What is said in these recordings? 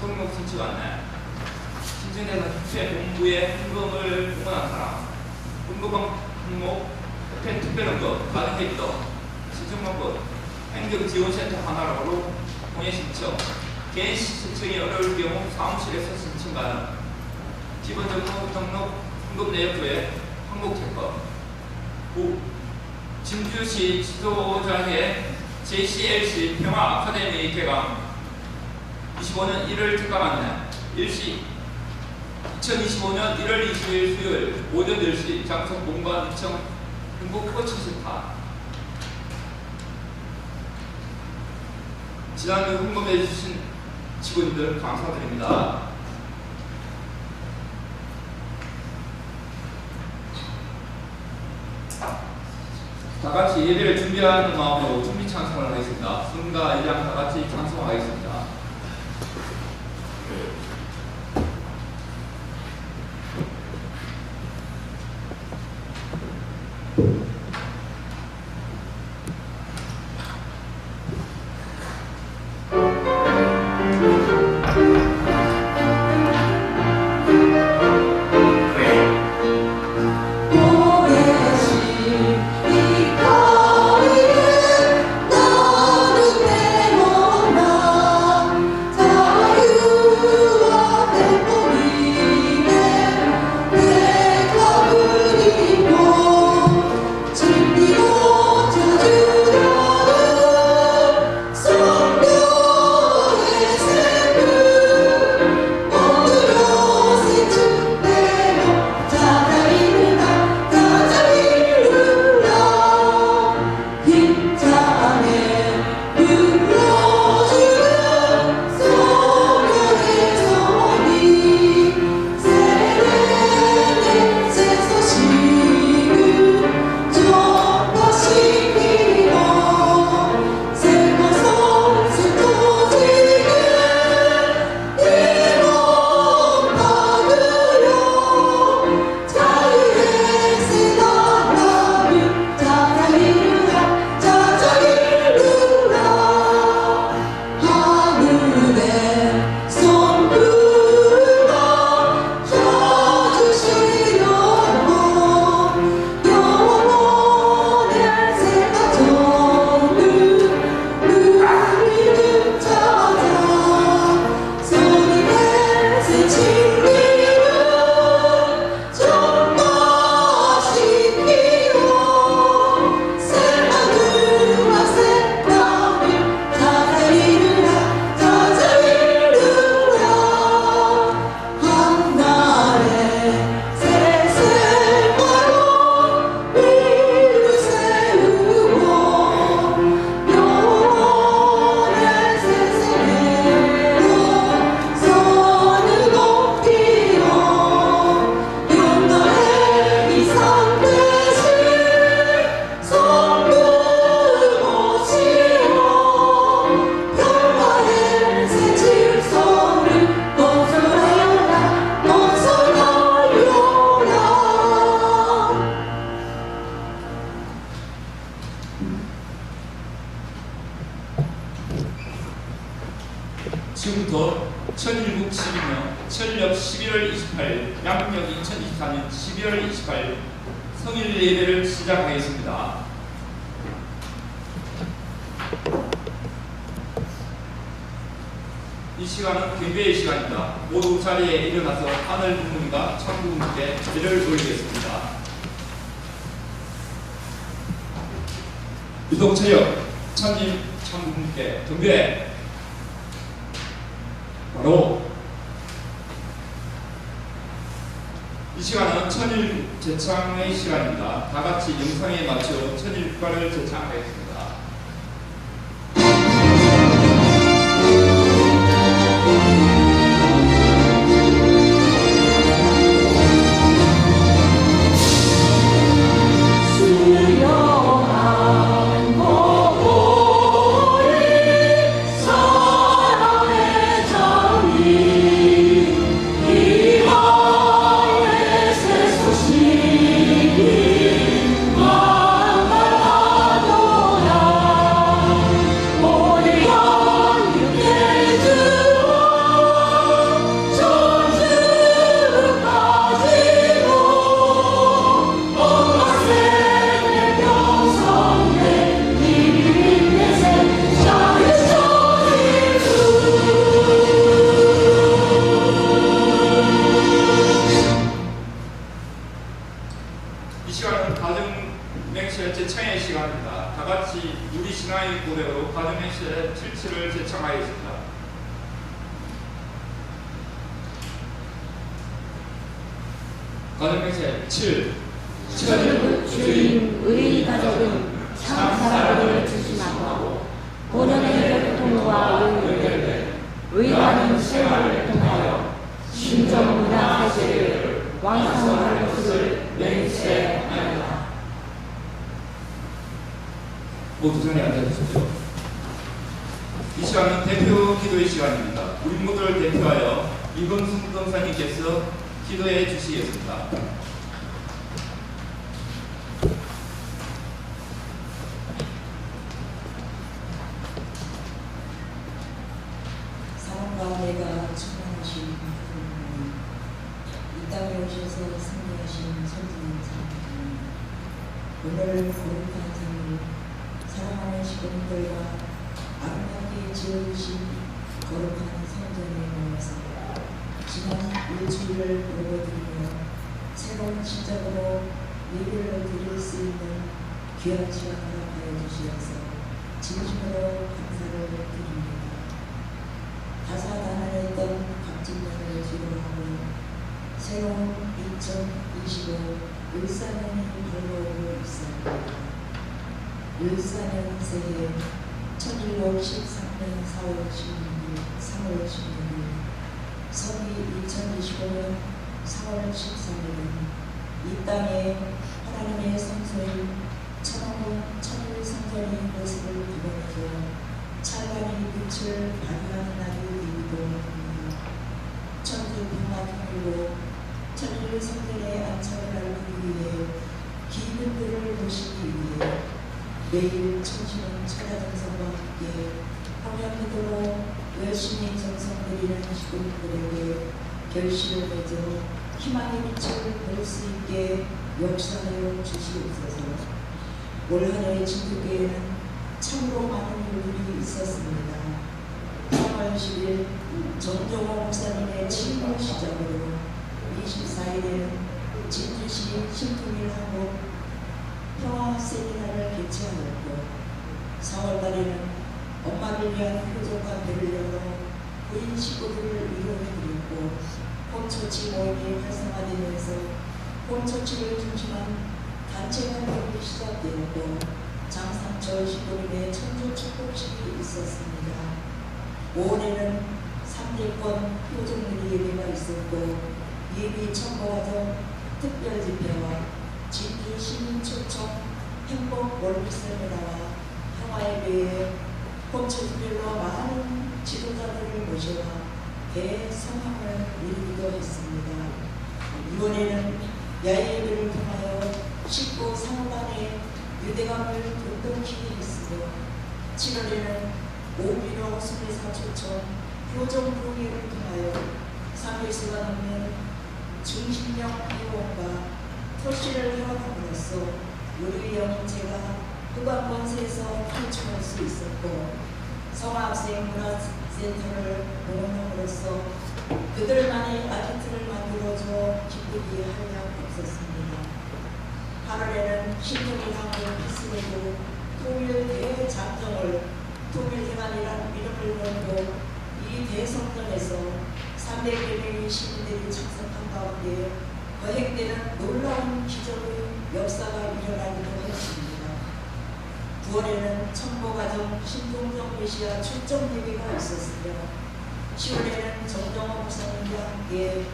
등록 신청 안내. 신청자는 특별 공부에 헌금을 응원한 사람, 헌금 항목, 특별헌금, 가능회비도, 신청방법, 행정지원센터 하나로 공예 신청, 개인 신청이 어려울 경우 사무실에서 신청 가능, 기본 등록 헌금 내역부에 항목 체크. 9. 진주시 지도자의 JCLC 평화 아카데미 개강 25년 1월 특강 안내. 일시 2025년 1월 20일 수요일 오전 10시 장소 공간 2층 흥국 코치센터. 지난해 헌금해 주신 직원들 감사드립니다. 다 같이 예배를 준비하는 마음으로 준비 찬송을 하겠습니다. 승가 이장 다 같이 찬송하겠습니다. 지금부터 천일국 12명, 천력 11월 28일, 양력 2024년 12월 28일 성일 예배를 시작하겠습니다. 이 시간은 경배의 시간입니다. 모두 자리에 일어나서 하늘 부모님과 천국 분께 예배를 올리겠습니다. 유동체역 천님 천국 분께 경배. 바로 이 시간은 천일 제창의 시간입니다. 다 같이 영상에 맞춰 천일국가를 제창하겠습니다. Oh 가정명세 7. 주인 우리 가족은 참 사랑을 조심하고 본연의 혈통과 의를 의하는 생활을 통하여 신정 문화 세계를 완성할 것을 맹세하노라. 모두 자리에 앉아주십시오. 이 시간은 대표 기도의 시간입니다. 우리 모두를 대표하여 이건순 검사님께서 기도해 주시겠습니다. 사랑과 내가 충만하신 하나님, 이 땅에 오셔서 승리하신 선지는 사랑하님, 오늘 거룩한 삶을 사랑하는 시민들과 아름답게 지어주신 거룩한 성전에 모여서 지난 일주일을 보내드리며 새로운 시작으로 예배를 드릴 수 있는 귀한 시간을 허락하여 주시어서 진심으로 감사를 드립니다. 다사다난했던 각진년을 뒤로하고 새로운 2025 을사년이 걸어오고 있습니다. 을사년 새해 1613년 4월 16일, 3월 16일, 서기 2025년 4월 13일은 이 땅에 하나님의 성소인 천일 성전의 모습을 구경하고 찬란히 빛을 발휘하는 날이 되기도 합니다. 천주 평화통일로 천일 성전의 안착을 알기 위해 기민들을 모시기 위해 매일 천신은 천하정성과 함께 평양기도로 열심히 정성드리는 식구들에게 결실을 맺어 희망의 빛을 볼 수 있게 역사하여 주시옵소서. 올 한해 진주교회는 참으로 많은 일들이 있었습니다. 3월 10일 정종호 목사님의 친구 시작으로 24일에는 진주시 신통일 한국 평화 세미나를 개최하였고 4월달에는 엄마를 위한 표적과 배를 열어 부인 식구들을 위로해드렸고 홈처치 모임이 활성화되면서 홈처치를 중심한 단체 활동이 시작되었고 장상철 시도림의 천주 축복식이 있었습니다. 5월에는 3대권 표적놀이 예배가 있었고 예비 청구와정 특별 집회와 진주 시민초청 행복 월미세미나와 평화예배에 홈처치별로 많은 지도자들을 모셔와 대성황을 이루기도 했습니다. 이번에는 야외예배를 통하여 19 상호간의 유대감을 돈독히 했으며 7월에는 오비로 수리사초청 표정부회를 통하여 3일수가 넘는 중심력 비용과 토시를 허락함으로써 우리 영인체가 후반권세에서 탈출할 수 있었고 성화학생 문화센터를 공헌함으로써 그들만의 아지트를 만들어줘 기쁘게 한량 없었습니다. 8월에는 신통일항공 피스내고 통일 대장정을 통일대만이라는 이름을 걸고 이 대성전에서 300여 시민들이 참석한 가운데 거행되는 놀라운 기적의 역사가 일어나기도 했습니다. 9월에는 청보가정 신동정 메시아 출정 예배가 있었으며 10월에는 정정호 목사님과 함께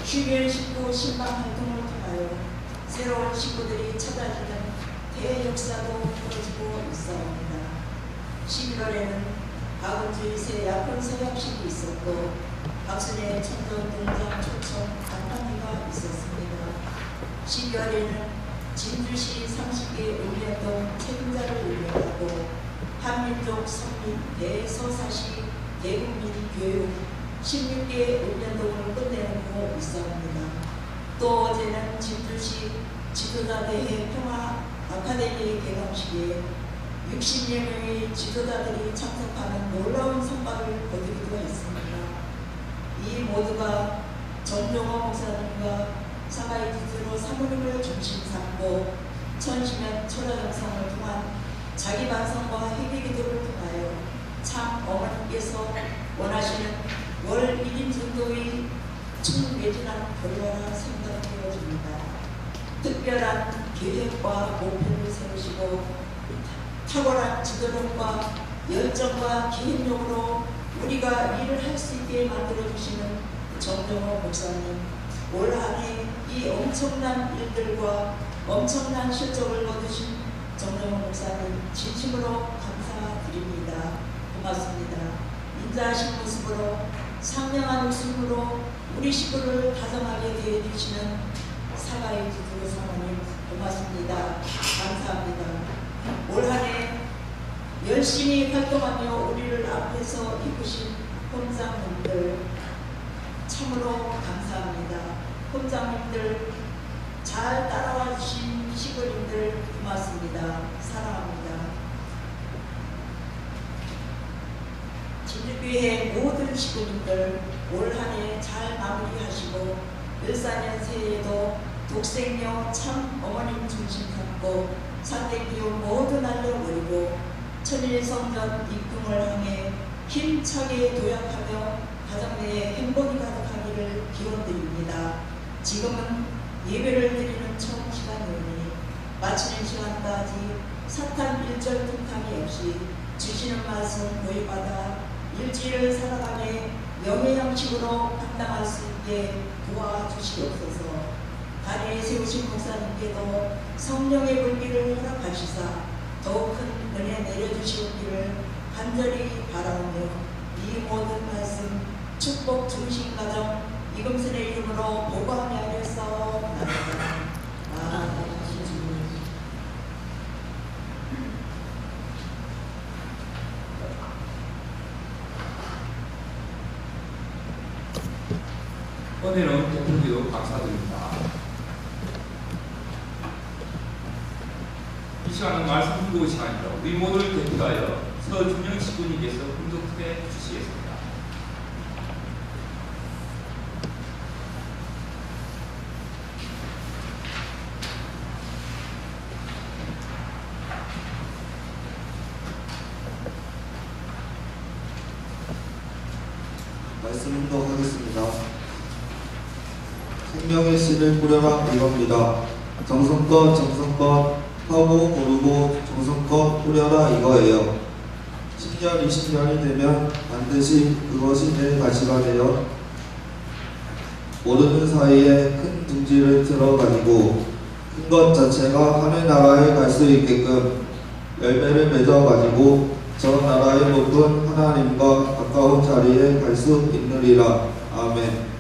휴일 식구 신방 활동을 통하여 새로운 식구들이 찾아지는 대역사도 벌어지고 있사옵니다. 11월에는 박은주의 새 약혼 서약식이 있었고 박순의 천전 등장 초청 간판회가 있었습니다. 12월에는 진주시 30개 읍면동 책임자를 운영하고 한민족 성민 대서사시 대국민 교육 16개 읍면동을 끝내놓고 있사옵니다. 또 어제는 진주시 지도자대회 평화 아카데미 개강식에 60여 명의 지도자들이 참석하는 놀라운 성과를 거두기도 했습니다. 이 모두가 정종호 목사님과 사가이지로 사모님을 중심 삼고 천시면 철화정성을 통한 자기 반성과 회개기도를 통하여 참 어머님께서 원하시는 월 1인 전도의 충매진한 결과라 생각되어집니다. 특별한 계획과 목표를 세우시고 탁월한 지도력과 열정과 기획력으로 우리가 일을 할 수 있게 만들어주시는 정정호 목사님, 올 한 해 이 엄청난 일들과 엄청난 실적을 거두신 정정호 목사님 진심으로 감사드립니다. 고맙습니다. 인자하신 모습으로 상냥한 웃음으로 우리 식구를 다정하게 대해주시는 사가의 주주 사모님 고맙습니다. 감사합니다. 올 한 해 열심히 활동하며 우리를 앞에서 이끄신 본장님들 참으로 감사합니다. 본장님들 잘 따라와 주신 시골님들 고맙습니다. 사랑합니다. 진주교회 모든 시골님들 올 한 해 잘 마무리하시고 을사년 새해에도 독생녀 참 어머님 중심 삼고 사대기운 모두 날려버리고 천일성전 입궁을 향해 힘차게 도약하며 가정 내에 행복이 가득하기를 기원드립니다. 지금은 예배를 드리는 첫 시간이오니 마치는 시간까지 사탄 일절 틈탕이 없이 주시는 말씀 고의받아 일주일을 살아가며 영의 양식으로 감당할 수 있게 도와주시옵소서. 다리에 세우신 목사님께도 성령의 불길을 허락하시사 더욱 큰 은혜 내려주시옵기를 간절히 바라오며 이 모든 말씀 축복 중심 가정 이금순의 이름으로 보고하며 하였사옵나이다. 은혜로운 대통령도 감사드립니다. 이 시간은 말씀 훈고 시간입니다. 우리 모두를 대표하여 서준영 시군님께서 훈독해 주시겠습니다. 말씀 훈독하겠습니다. 생명의 씨를 뿌려라 이겁니다. 정성껏 하고 고르고 정성껏 뿌려라 이거예요. 10년 20년이 되면 반드시 그것이 내 가시가 되어 모르는 사이에 큰 둥지를 틀어가지고 큰 것 자체가 하늘나라에 갈 수 있게끔 열매를 맺어가지고 저 나라의 높은 하나님과 가까운 자리에 갈 수 있느리라. 아멘.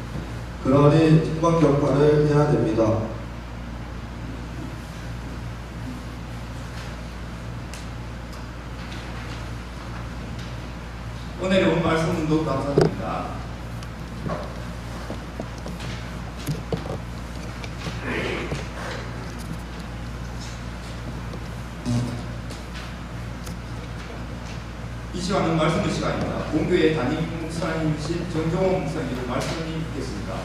그러니 충만격파를 해야 됩니다. 은혜로운 말씀 훈독 감사드립니다. 이 시간은 말씀의 시간입니다. 본교회 담임 목사님이신 정정호 목사님으로 말씀이 있겠습니다.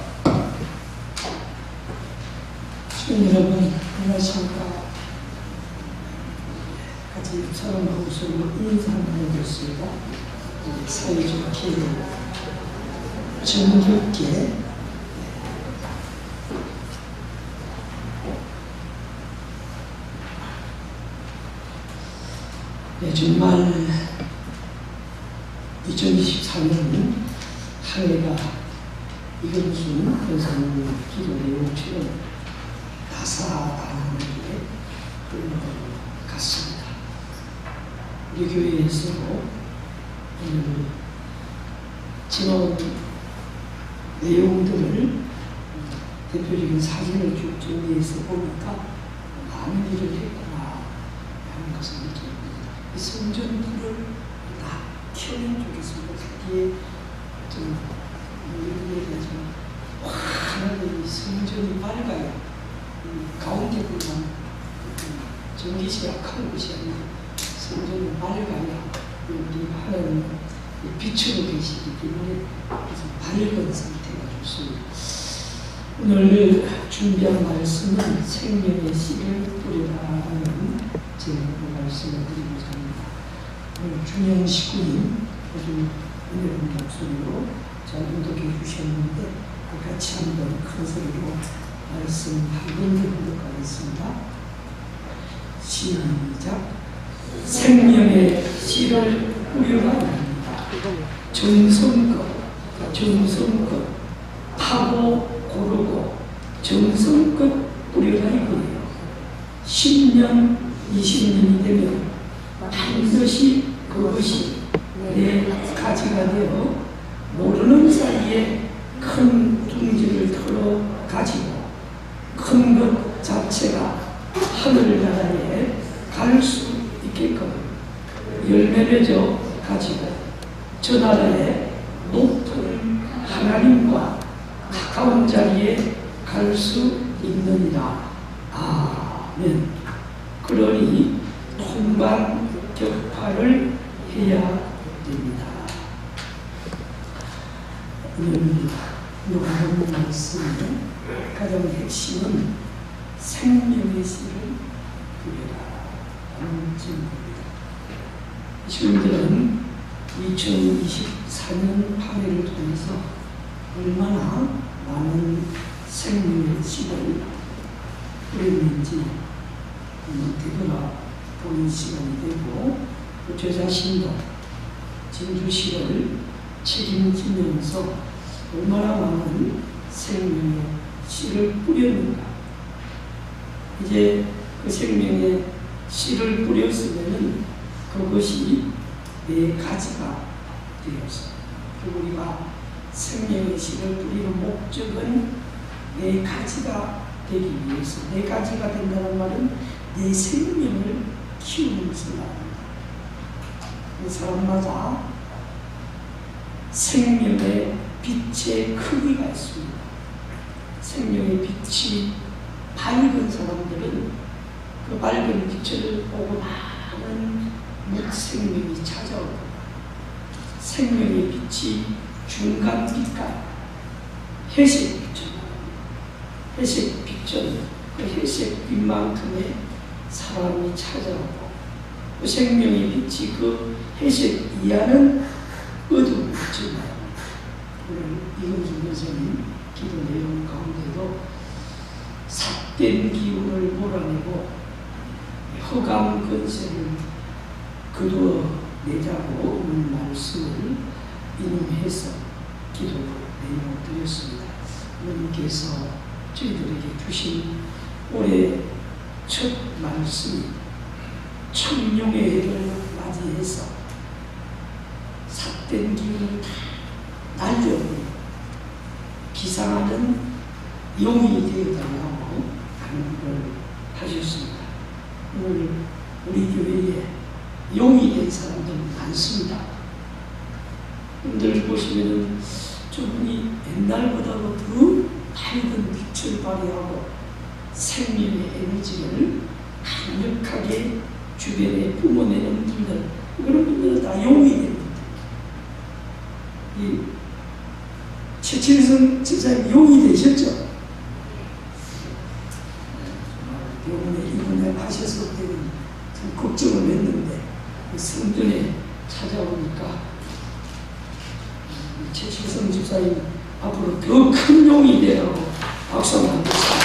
시민 여러분 안녕하십니까. 같이 서로 목소리로 인사를 나누겠습니다. 사회적인 정겹게 정말 2024년 한 해가 이게 무슨 권사님 기도 내용처럼 나사다는 게 그런 것 같습니다. 우리 교회에서 오늘 지나온 내용들을 대표적인 사진을 쭉 정리해서 보니까 많은 일을 했구나 하는 것을 느낍니다. 이 성전들을 다 켜낸 쪽에서부터 거기에 좀 우리에게 좀 환하게 이 성전이 밝아요. 가운데 보면 전기시 약한 것이 아니라 성전이 밝아야 우리 하나님 빛으로 계시기 때문에 밝은 상태가 좋습니다. 오늘 준비한 말씀은 생명의 씨를 뿌리라는 제목으로 말씀을 드리고자 합니다. 오늘 준영 식구님 아주 은혜로운 목소리로 잘 인도해 주셨는데 그 같이 한번 큰 소리로 말씀 한번 드리도록 하겠습니다. 시작. 생명의 씨를 뿌려가 합니다. 정성껏 파고 고르고 정성껏 뿌려가 이거예요. 10년 20년이 되면 반드시 그것이 내 가지가 되어 모르는 사이에 큰 둥지를 털어 가지고 큰 것 자체가 하늘나라에 갈 수 있게끔 열매 맺어 가지고 저 나라의 높은 하나님과 가까운 자리에 갈 수 있느니라. 아멘. 그러니 통반격파를 해야 됩니다. 오늘 요한 말씀의 가장 핵심은 생명의 씨를 뿌려라 하는 질문입니다. 시민들은 2024년 판회를 통해서 얼마나 많은 생명의 씨를 뿌렸는지 되돌아보는 시간이 되고 저 자신도 진주시를 책임지면서 얼마나 많은 생명의 씨를 뿌렸는가. 이제 그 생명의 씨를 뿌렸으면 그것이 내 가지가 되었어. 우리가 생명의 씨를 뿌리는 목적은 내 가지가 되기 위해서, 내 가지가 된다는 말은 내 생명을 키우는 것을 말합니다. 그 사람마다 생명의 빛의 크기가 있습니다. 생명의 빛이 밝은 사람들은 그 밝은 빛을 보고 많은 묵생명이 찾아오고, 생명의 빛이 중간 빛과 회색 빛을 말합니다. 회색 빛은 그 회색 빛만큼의 사람이 찾아오고, 그 생명의 빛이 그 회색 이하는 어두운 빛을 말합니다. 오늘 이금준 교수님 기도 내용 가운데도 삿된 기운을 몰아내고 흑암 근세를 거두어내자고 오늘 말씀을 인용해서 기도 내용을 드렸습니다. 하나님께서 저희들에게 주신 올해 첫 말씀이 청룡의 해를 맞이해서 삿된 기운을 다 날려버리고 기상하는 용이 되어달라고 하는 걸 하셨습니다. 오늘 우리 교회에 용이 된 사람들 많습니다. 여러분들 보시면은 저분이 옛날보다도 더 밝은 빛을 발휘하고 생명의 에너지를 강력하게 주변에 뿜어내는 분들, 그런 분들은 다 용이 됩니다. 이 최칠성 지사님 용이 되셨죠? 이번에 하셨을 때는 참 걱정을 했는데 성전에 찾아오니까 최칠성 집사님 앞으로 더 큰 용이 되라고 박수 한번 드립니다.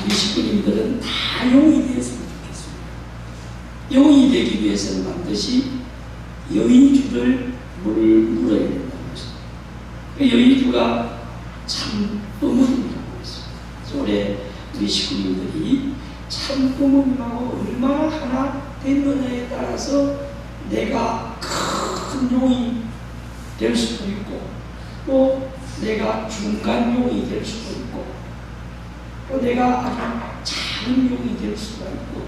우리 식구님들은 다 용이 되었으면 좋겠습니다. 용이 되기 위해서는 반드시 여의주를 물어야 된다는 것입니다. 그 여의주가 참 어머님이라고 했습니다. 올해 우리 식구님들이 참 어머님하고 얼마나 하나 됐느냐에 따라서 내가 큰 용이 될 수도 있고, 또 내가 중간 용이 될 수도 있고, 또 내가 아주 작은 용이 될 수가 있고,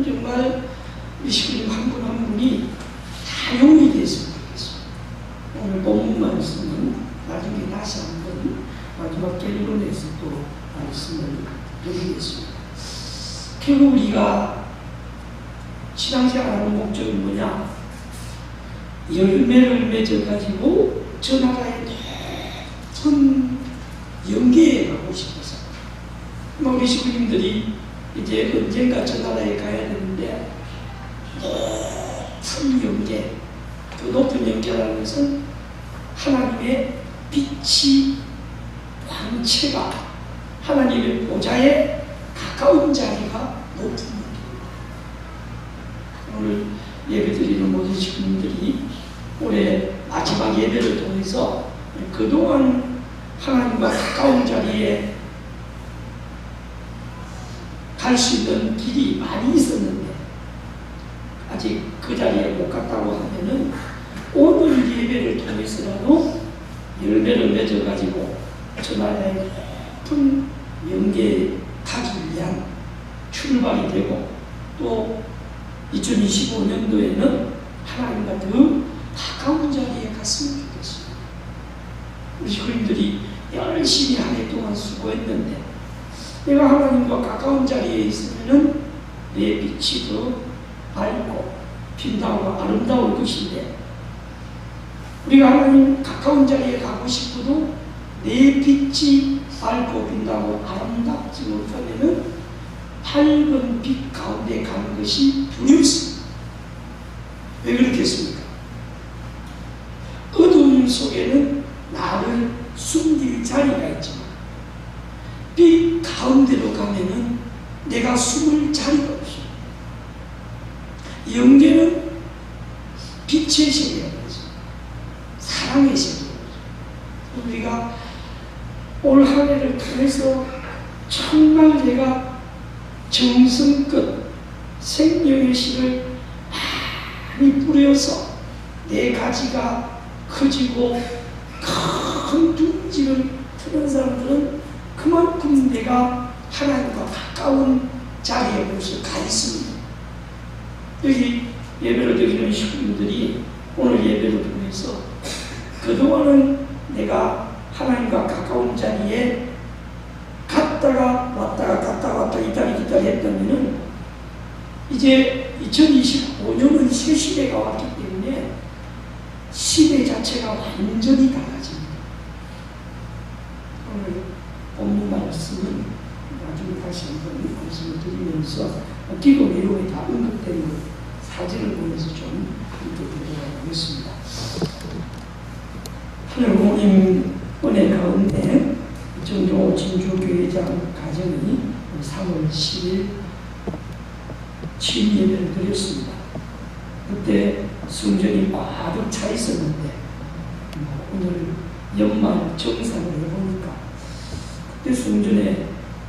정말 우리 식구님 한 분 한 분이 다 용이 됐으면 좋겠습니다. 오늘 본문 말씀은 나중에 다시 한번 마지막 결론에서 또 말씀을 드리겠습니다. 결국 우리가 신앙생활하는 목적이 뭐냐? 열매를 맺어가지고 저 나라의 높은 영계에 가고 싶어서, 우리 식구님들이 이제 언젠가 저 나라에 가야 되는데 높은 영계, 그 높은 영계라는 것은 하나님의 빛이 광채가 하나님의 보좌에 가까운 자리가 높은 분입니다. 오늘 예배 드리는 모든 식구님들이 올해 마지막 예배를 통해서 그동안 하나님과 가까운 자리에 갈 수 있는 길이 많이 있었는데 아직 그 자리에 못 갔다고 하면은 오늘 예배를 통해서라도 열매를 맺어가지고 저 나라의 높은 영계에 가기 위한 출발이 되고 또 2025년도에는 하나님과 더 가까운 자리에 갔으면 좋겠습니다. 우리 식구님들이 열심히 한 해 동안 수고했는데 내가 하나님과 가까운 자리에 있으면은 내 빛이 더 밝고 빛나고 아름다울 것인데 우리가 하나님 가까운 자리에 가고 싶어도 내 빛이 밝고 빛나고 아름답지 못하면은 밝은 빛 가운데 가는 것이 두렵습니다. 왜 그렇겠습니까? 어두운 속에는 나를 숨길 자리가 있지만 빛 가운데로 가면은 내가 숨을 자리가 없어. 영계는 빛의 세계라고 해서 사랑의 세계라고 해서 우리가 올 한 해를 통해서 정말 내가 정성껏 생명의 씨를 많이 뿌려서 내 가지가 커지고 큰 둥지를 트는 사람들은 그만큼 내가 하나님과 가까운 자리에 벌써 가 있습니다. 여기 예배를 드리는 식구들이 오늘 예배를 통해서 그동안은 내가 하나님과 가까운 자리에 갔다가 왔다가 갔다가 왔다 이따리 했다면은 이제 2025년은 새 시대가 왔기 때문에 시대 자체가 완전히 달라집니다. 오늘 본문 말씀은 나중에 다시 한번 말씀을 드리면서 기도 내용에 다 언급된 사진을 보면서 좀 읽어보도록 하겠습니다. 하늘 부모님 은혜 가운데 정종호 진주교회장 가정이 3월 10일 취임 예배를 드렸습니다. 그때 성전이 가득 차 있었는데 오늘 연말 정산을 해보니까 그때 성전에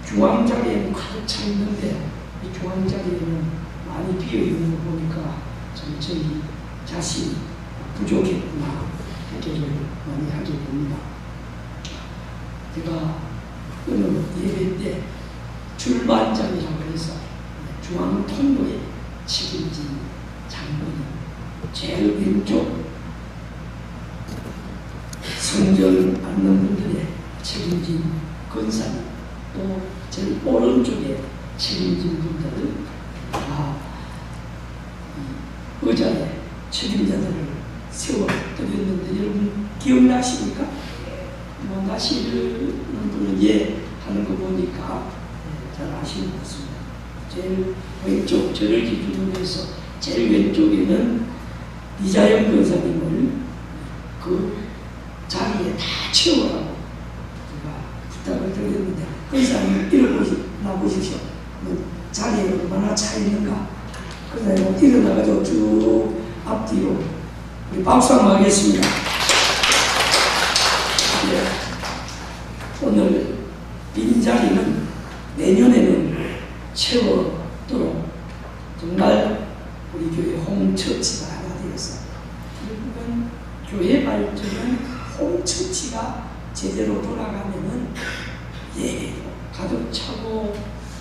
중앙자리에는 가득 차 있는데 이 중앙자리에는 많이 비어있는 거 보니까 저희 자신이 부족했구나 회개를 많이 하게 됩니다. 제가 오늘 예배 때 줄반장이라고 해서 중앙 통로에 책임진 장본인 제일 왼쪽 성전 받는 분들의 책임진 권사님 또 제일 오른쪽에 책임진 분들을 다 의자에 책임자들을 세워드렸는데 여러분 기억나십니까? 뭐 나시는 분은 예 하는 거 보니까 잘 아시는 것 같습니다. 제일 왼쪽 저를 기준으로 해서 제일 왼쪽에는 이자영 권사님을 그 자리에 다 채우라고 제가 부탁을 드렸는데 권사님 일어나 보십시오. 자리에 얼마나 차 있는가. 그래서 일어나가지고 쭉 앞뒤로 우리 박수 한번 하겠습니다. 네. 오늘 빈자리는 내년에는 채워도록 정말 우리 교회 홈처치가 하나 되어서 결국은 교회 발전은 홈처치가 제대로 돌아가면은 예배도 가득 차고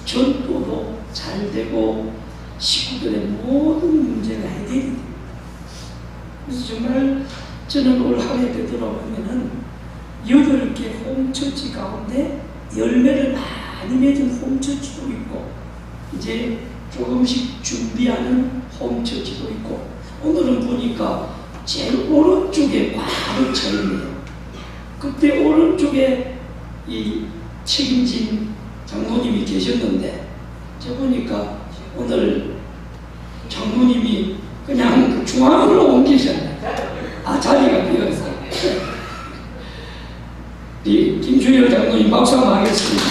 전도도 잘 되고 식구들의 모든 문제가 해결이 됩니다. 그래서 정말 저는 올 한 해 되돌아보면은 8개 홈처치 가운데 열매를 많이 맺은 홈처치도 있고 이제 조금씩 준비하는 홈처치도 있고 오늘은 보니까 제일 오른쪽에 가득 차 있네요. 그때 오른쪽에 이 책임진 장모님이 계셨는데 저 보니까 오늘 장모님이 그냥 중앙으로 옮기셨네. 김주열 장로님 박수 한번 하겠습니다.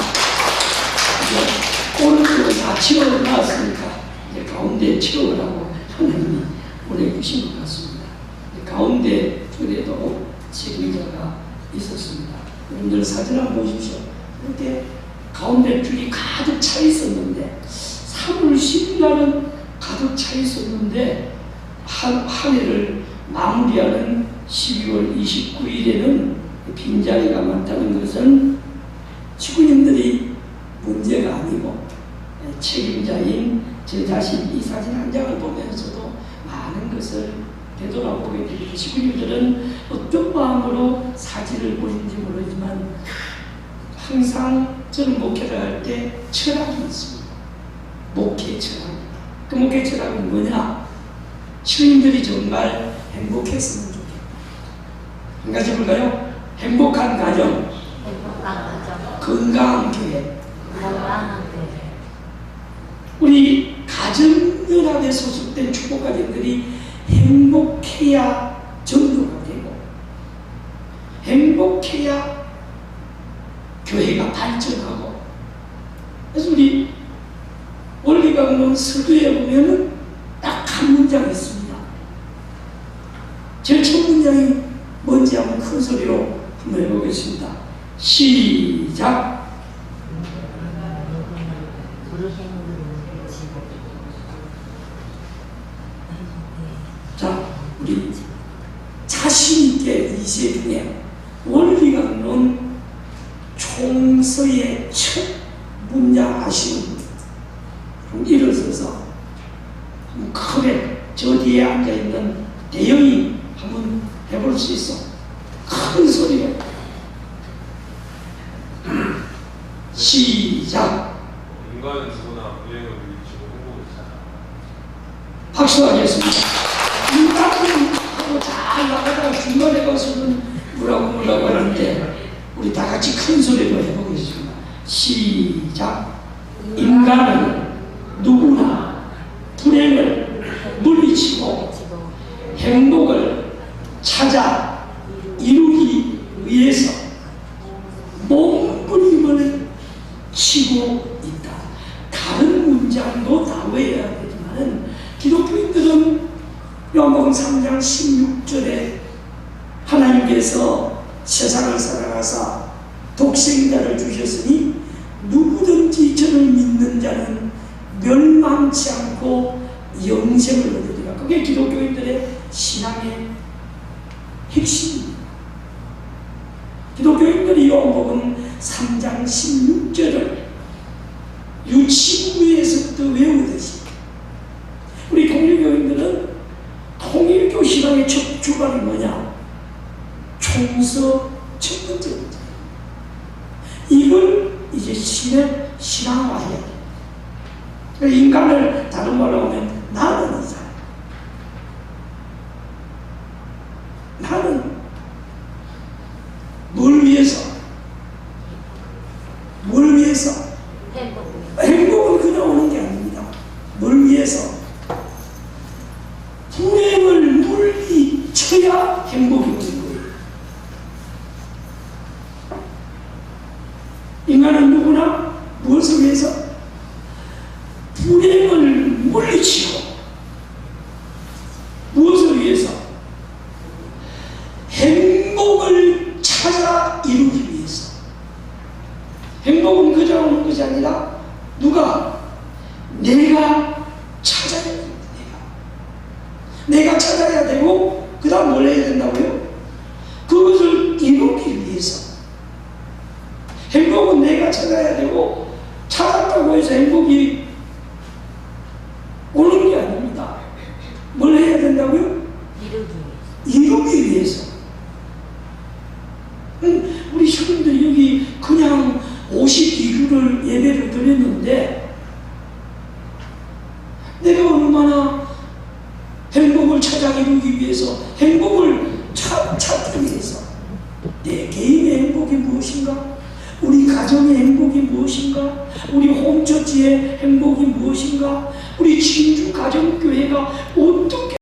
오늘 다 취업을 나왔으니까 이제 가운데 취업을 하고 하나님이 보내주신 것 같습니다. 가운데 줄에도 책임자가 있었습니다. 여러분들 사진 한번 보십시오. 이렇게 가운데 줄이 가득 차 있었는데 3월 10일 날은 가득 차 있었는데 한 해를 마무리하는 12월 29일에는 빈자리가 많다는 것은 직원님들이 문제가 아니고 책임자인 제 자신 이 사진 한 장을 보면서도 많은 것을 되돌아보게 됩니다. 직원님들은 어떤 마음으로 사진을 보는지 모르지만 항상 저는 목회를 할 때 철학이 있습니다. 목회 철학. 그 목회 철학은 뭐냐? 직원님들이 정말 행복했으면 좋겠다. 한 가지 볼까요? 행복한 가정, 행복한 가정, 건강한 교회. 건강한 교회. 우리 가정연합에 소속된 축복가정들이 행복해야 전도가 되고 행복해야 교회가 발전하고. 그래서 우리 원리강론 서두에 보면은 딱 한 문장이 있습니다. 제일 첫 문장이 뭔지 한번 큰 소리로 한번 해보겠습니다. 시작. 자, 우리 자신있게 이 시중에 원리강론 총서의 첫 문장 아시는 분 일어서서 크게 저 뒤에 앉아있는 대영이 한번 해볼 수 있어. 큰 소리로 시작. 인간은 죽으나 유행을 위치고 행복을 찾아. 박수하겠습니다. 인간은 하고 잘 나가다가 중간에 가서는 뭐라고 하는데 우리 다 같이 큰 소리로 해보겠습니다. 시작. 인간은 누구나 불행을 물리치고 행복을 찾아 이루기 위해서 몸부림을 치고 있다. 다른 문장도 다 외워야 되지만 기독교인들은 요한복음 3장 16절에 하나님께서 세상을 사랑하사 독생자를 주셨으니 누구든지 저를 믿는 자는 멸망치 않고 영생을 얻으리라. 그게 기독교인들의 신앙의 핵심입니다. 기독교인들이 요한복음 3장 16절을 유치부에서부터 외우듯이 우리 통일교인들은 통일교 신앙의 첫 주관이 뭐냐? 총서 첫 번째 문제. 이걸 이제 신앙화해야 돼. 인간을 다른 말로 하면 나는 이잖아. 나는 뭘 위해서? 뭘 위해서? 행복은 그냥 오는 게 아닙니다. 뭘 위해서? 불행을 물리쳐야 행복이 오는 거예요. 인간은 누구나 무엇을 위해서? 불행을 물리치고. 무엇을 위해서? 행복을 찾아 이루기 위해서. 행복은 그저 오는 것이 아니라 누가? 내가 찾아야 됩니다. 내가 찾아야 되고 그 다음 뭘 해야 된다고요? 그것을 이루기 위해서. 행복은 내가 찾아야 되고 찾았다고 해서 행복이 오는 게 아닙니다. 뭘 해야 된다고요? 이루기 위해서. 우리 식구들이 여기 그냥 52주를 예배를 드렸는데 내가 얼마나 행복을 찾아 이루기 위해서, 행복을 찾기 위해서, 내 개인의 행복이 무엇인가? 우리 가정의 행복이 무엇인가? 우리 홈처치의 행복이 무엇인가? 우리 진주 가정교회가 어떻게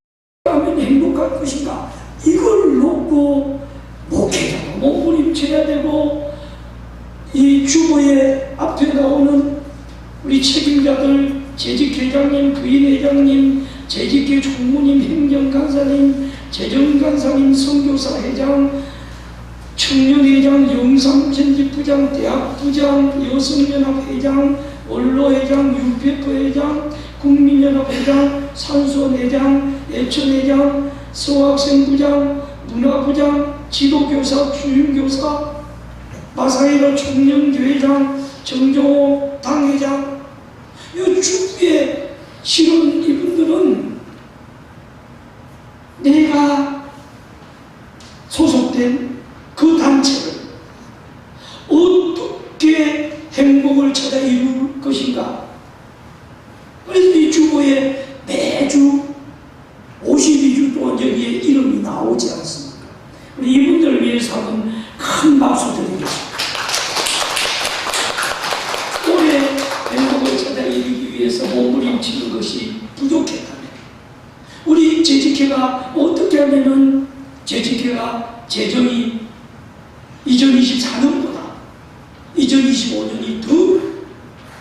하면 행복할 것인가? 이걸 놓고 목회자가 몸부림 쳐야 되고, 이 주보에 앞에 나오는 우리 책임자들, 재직회장님, 부인회장님, 재직회 총무님, 행정간사님, 재정간사님, 선교사회장, 청년회장, 영상편집부장, 대학부장, 여성연합회장, 원로회장, 유페커회장, 국민연합회장, 산소회장, 애천회장, 서학생부장, 문화부장, 지도교사, 주임교사, 마사이로 청년교회장, 정종호 당회장, 이 주위에 실은 이분들은 내가 소속된 그 단체를 어떻게 행복을 찾아 이룰 것인가. 그래서 이 주보에 매주 52주 동안 여기에 이름이 나오지 않습니까? 우리 이분들을 위해서 한번 큰 박수 드리겠습니다. 올해 행복을 찾아 이루기 위해서 몸부림치는 것이 부족했다면, 우리 재직회가 어떻게 하면은 재직회가 재정이 2024년보다 2025년이 더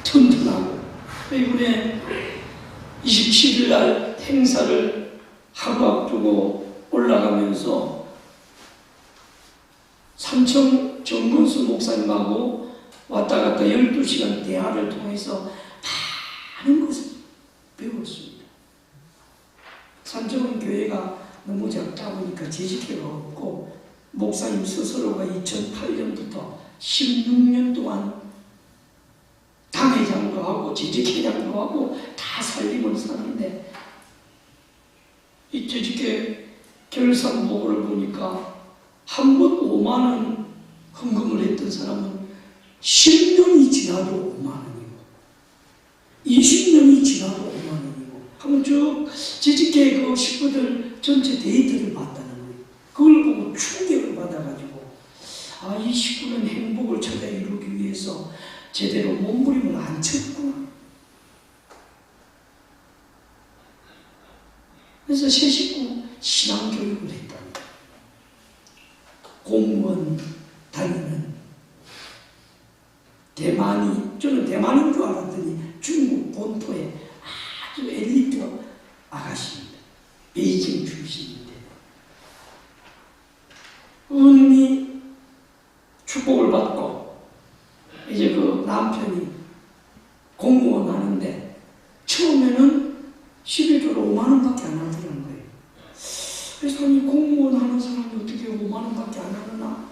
튼튼하고, 이번에 27일 날 행사를 하루 앞두고 올라가면서 삼청 정근수 목사님하고 왔다 갔다 12시간 대화를 통해서 많은 것을 배웠습니다. 삼청은 교회가 너무 작다 보니까 재직회가 없고, 목사님 스스로가 2008년부터 16년 동안 당회장도 하고 재직회장도 하고 다 살림을 사는데, 이 재직회 결산보고를 보니까 한 번 5만 원 헌금을 했던 사람은 10년이 지나도 5만 원이고 20년이 지나도 5만 원이고, 한번 쭉 재직회 그 식구들 전체 데이터를 봤다는 거예요. 그걸 보고 충격을 받아가지고, 아, 이 식구는 행복을 찾아 이루기 위해서 제대로 몸부림을 안 쳤구나. 그래서 새 식구 신앙교육을 했답니다. 공무원 다니는 저는 대만인 줄 알았더니 중국 본토의 아주 엘리트 아가씨입니다. 베이징 출신인데, 그분이 축복을 받고 이제 그 남편이 공무원 하는데, 처음에는 11조로 5만 원밖에 안 하더라는 거예요. 그래서 아니, 공무원 하는 사람이 어떻게 5만 원밖에 안 하나?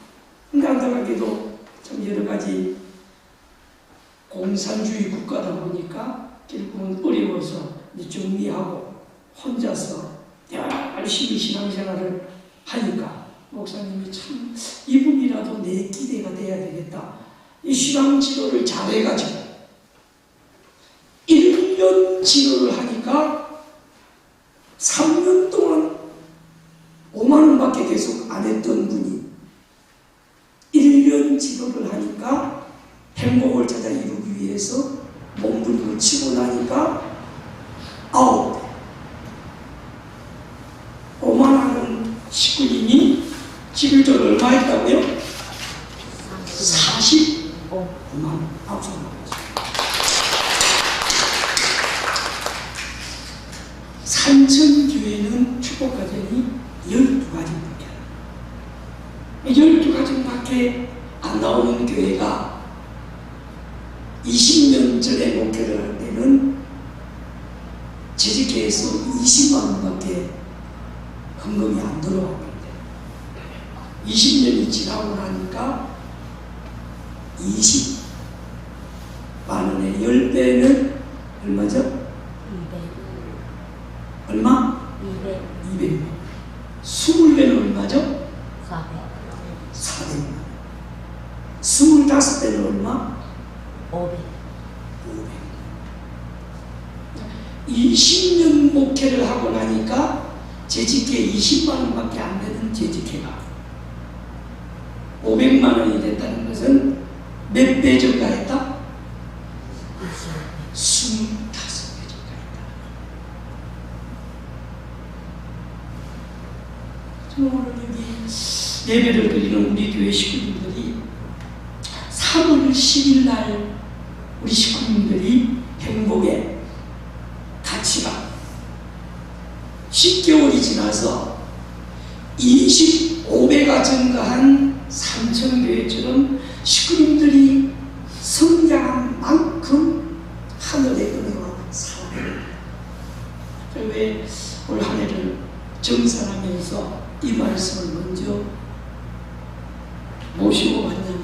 근데 안타깝게도 참 여러 가지 공산주의 국가다 보니까 결국은 어려워서 이제 정리하고 혼자서 열심히 신앙생활을 하니까, 목사님이 참 이분이라도 내 기대가 돼야 되겠다. 이 신앙 지도를 잘해가지고 1년 지도를 하니까 3년 동안 5만 원밖에 계속 안 했던 분이 1년 지도를 하니까 행복을 찾아 이루기 위해서 몸부림을 치고 나니까 9배, 5만 원은 19인이 11조를 얼마 했다고요? 45만 원. 박수 한번 해주세요. 산천교회는 축복과정이 12가정밖에 안 나와요. 12가정밖에 안 나오는 교회가 20년 전에 목회를 할 때는 재직회에서 20만 원밖에 헌금이 안 들어왔는데, 20년이 지나고 나니까 20만 원에 10배는 얼마죠? 200. 얼마? 200. 200만. 20배는 얼마죠? 400. 400만. 25배는 얼마? 500. 20년 목회를 하고 나니까 재직회 20만 원밖에 안 되는 재직회가 500만 원이 됐다는 것은 몇 배 증가했다? 25배 증가했다. 저는 오늘 여기 예배를 드리는 우리 교회 식구님들이 3월 10일 날 우리 식구님들이 행복의 가치가 10개월이 지나서 25배가 증가한 삼천교회처럼 식구님들이 성장한 만큼 하늘의 은혜와 사랑을 왜 올 한 해를 정산하면서 이 말씀을 먼저 모시고 왔냐면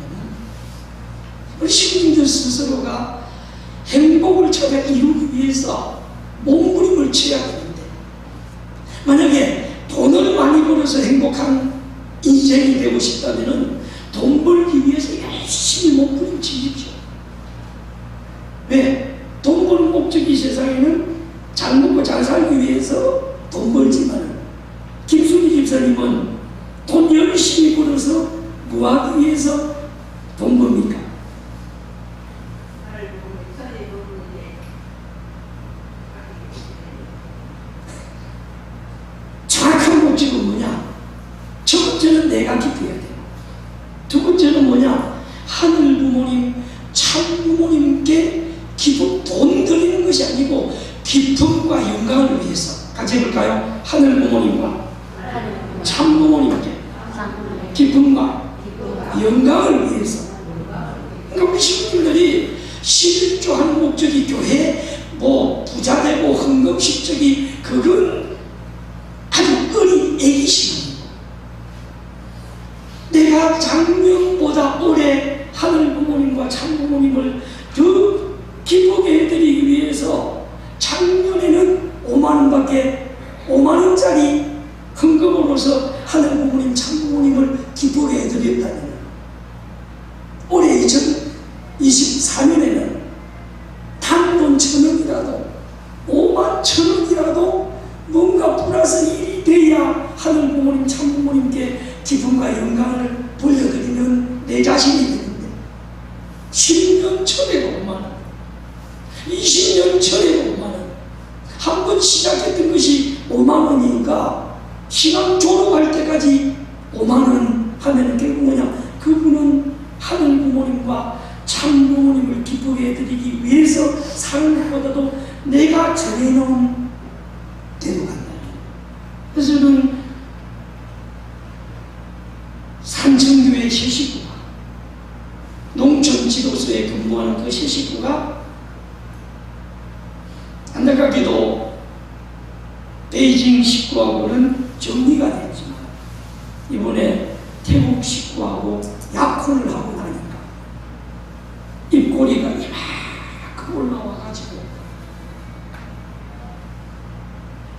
우리 식구님들 스스로가 행복을 찾아 이루기 위해서 몸부림을 쳐야 되는데 만약에 돈을 많이 벌어서 행복한 인생이 되고 싶다면 돈 벌기 위해서 열심히 몸부림치십시오. 왜? 돈 버는 목적이 세상에는 잘 먹고 잘 살기 위해서 돈 벌지만 김순희 집사님은 돈 열심히 벌어서 뭐 하기 위해서 돈 법니까? 정확한 목적은 뭐냐? 첫 번째는 내가 기뻐야 돼. 두 번째는 뭐냐? 하늘 부모님, 참 부모님께 기쁨, 돈 드리는 것이 아니고 기쁨과 영광을 위해서. 같이 해볼까요? 하늘 부모님과 참 부모님께 기쁨과 영광을 위해서. 그러니까 우리 식구들이 11조 하는 목적이 교회 뭐 부자 되고 흥금식적이 그건 아주 어린 애기심이고 내가 작년보다 올해 하늘 부모님과 참 부모님을 더 기쁘게 해드리기 위해서 작년에는 5만원짜리 헌금으로서 하늘 부모님 참 부모님을 기쁘게 해드렸다면 올해 2024년에는 단돈 1,000원이라도 5만 1,000원이라도 뭔가 플러스 일이 돼야 하늘 부모님 참 부모님께 기쁨과 영광을 돌려드리는 내 자신이 되는데 10년 전에도 5만원 20년 전에도 5만원 한 번 시작했던 것이 5만원이니까 신앙 졸업할 때까지 5만원 하면 결국 뭐냐 그분은 하늘 부모님과 참 부모님을 기쁘게 해드리기 위해서 사는 것보다도 내가 정해놓은 대로 간다. 그래서 저는 산천교회 새 식구가 농촌 지도소에 근무하는 그 새 식구가 안타깝게도 베이징 식구하고는 정리가 됐지만 이번에 태국 식구하고 약혼을 하고 나니까 입꼬리가 이만큼 올라와가지고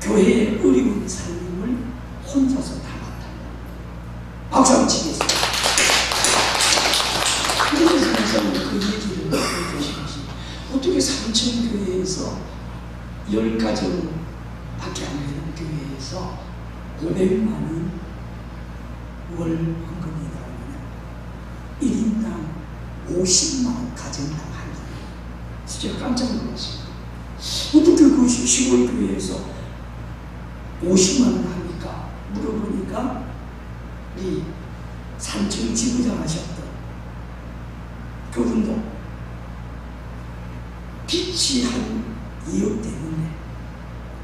교회의 어려운 삶을 혼자서 다 맡았다. 박수 한번 치겠습니다. 그래서 그 얘기를 해주신 것이 어떻게 삼천교회에서 10가정밖에 안 되는 교회에서 500만 원 월 헌금이 나오면 1인당 50만 원 가정당 한 달. 진짜 깜짝 놀랐습니다. 어떻게 그 시골 교회에서 50만 원 합니까? 물어보니까 우리 산청 지부장 하셨던 그분도 빚이 한 2억 되는데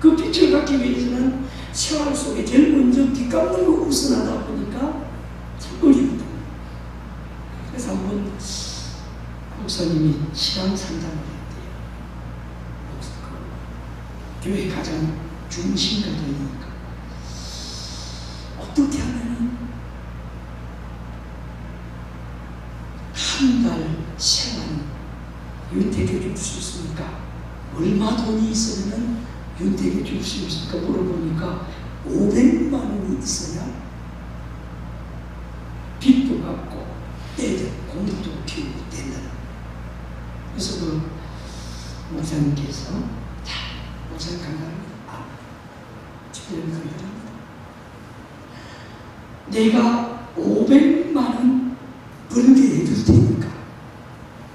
그 빚을 갚기 위해서는 생활 속에 제일 먼저 빚 갚는 거 우선하다 보니까 참 어렵다. 그래서 한번 목사님이 신앙 상담을 했대요. 교회 가장 중심 가정이니까 어떻게 하면 한 달 생활 윤택해 줄 수 있습니까? 얼마 돈이 있으면 윤택해 줄 수 있을까 물어보니까 500만 원이 있어야 빚도 갚고 애들 공부도 키우고 된다. 그래서 그 목사님께서 목사님 감사합니다. 집회를 감사합니다. 내가 500만 원 벌게 해줄 테니까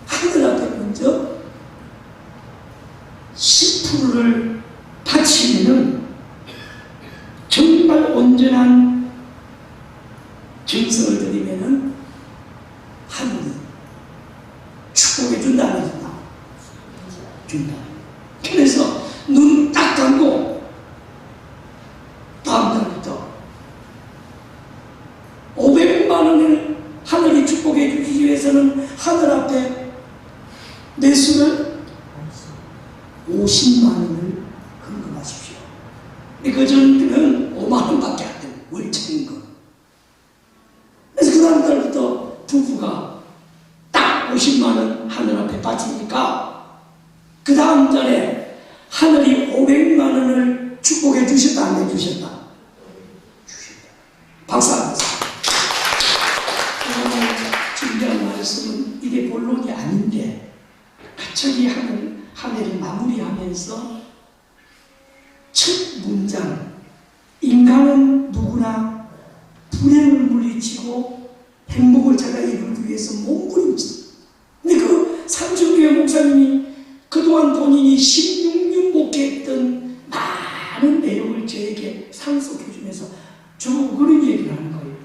하늘 앞에 먼저 10%를 바치면은 정말 온전한 경성을 드리면은 하늘이 축복해 준다 안 해준다? 준다. 그래서 눈 딱 감고 다음 달부터 500만 원을 하늘이 축복해 주기 위해서는 하늘 앞에 매수를 50만 원을 헌금하십시오. 그 전에는 5만 원밖에 안 되는 월천금. 그래서 그 다음 달부터 부부가 딱 50만 원 하늘 앞에 바치니까 그 다음 달에 하늘이 500만 원을 축복해 주셨다 안 해주셨다? 주셨다. 박수 한번 주세요. 오늘 준비한 말씀은 이게 본론이 아닌데 갑자기 한 해를 마무리하면서 첫 문장, 인간은 누구나 불행을 물리치고 행복을 찾아 이루기 위해서 몸부림친다. 근데 그 삼천교회 목사님이 그동안 본인이 16년 목회했던 많은 내용을 저에게 상속해 주면서 저보고 그런 얘기를 하는 거예요.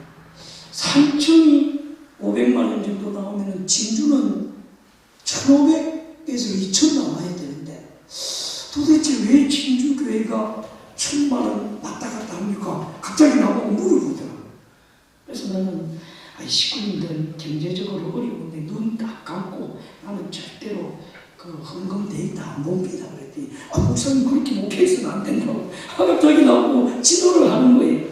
삼천이 500만 원 정도 나오면 진주는 1,500에서 2,000 나와야 되는데 도대체 왜 진주교회가 1,000만 원 왔다 갔다 합니까? 갑자기 나보고 물어보더라고요. 그래서 나는 식구님들 경제적으로 어려운데 눈 딱 감고 나는 절대로 그 헌금 데이터 안 봅니다. 그랬더니 목사님 그렇게 목회해서는 안 된다고 갑자기 나보고 지도를 하는 거예요.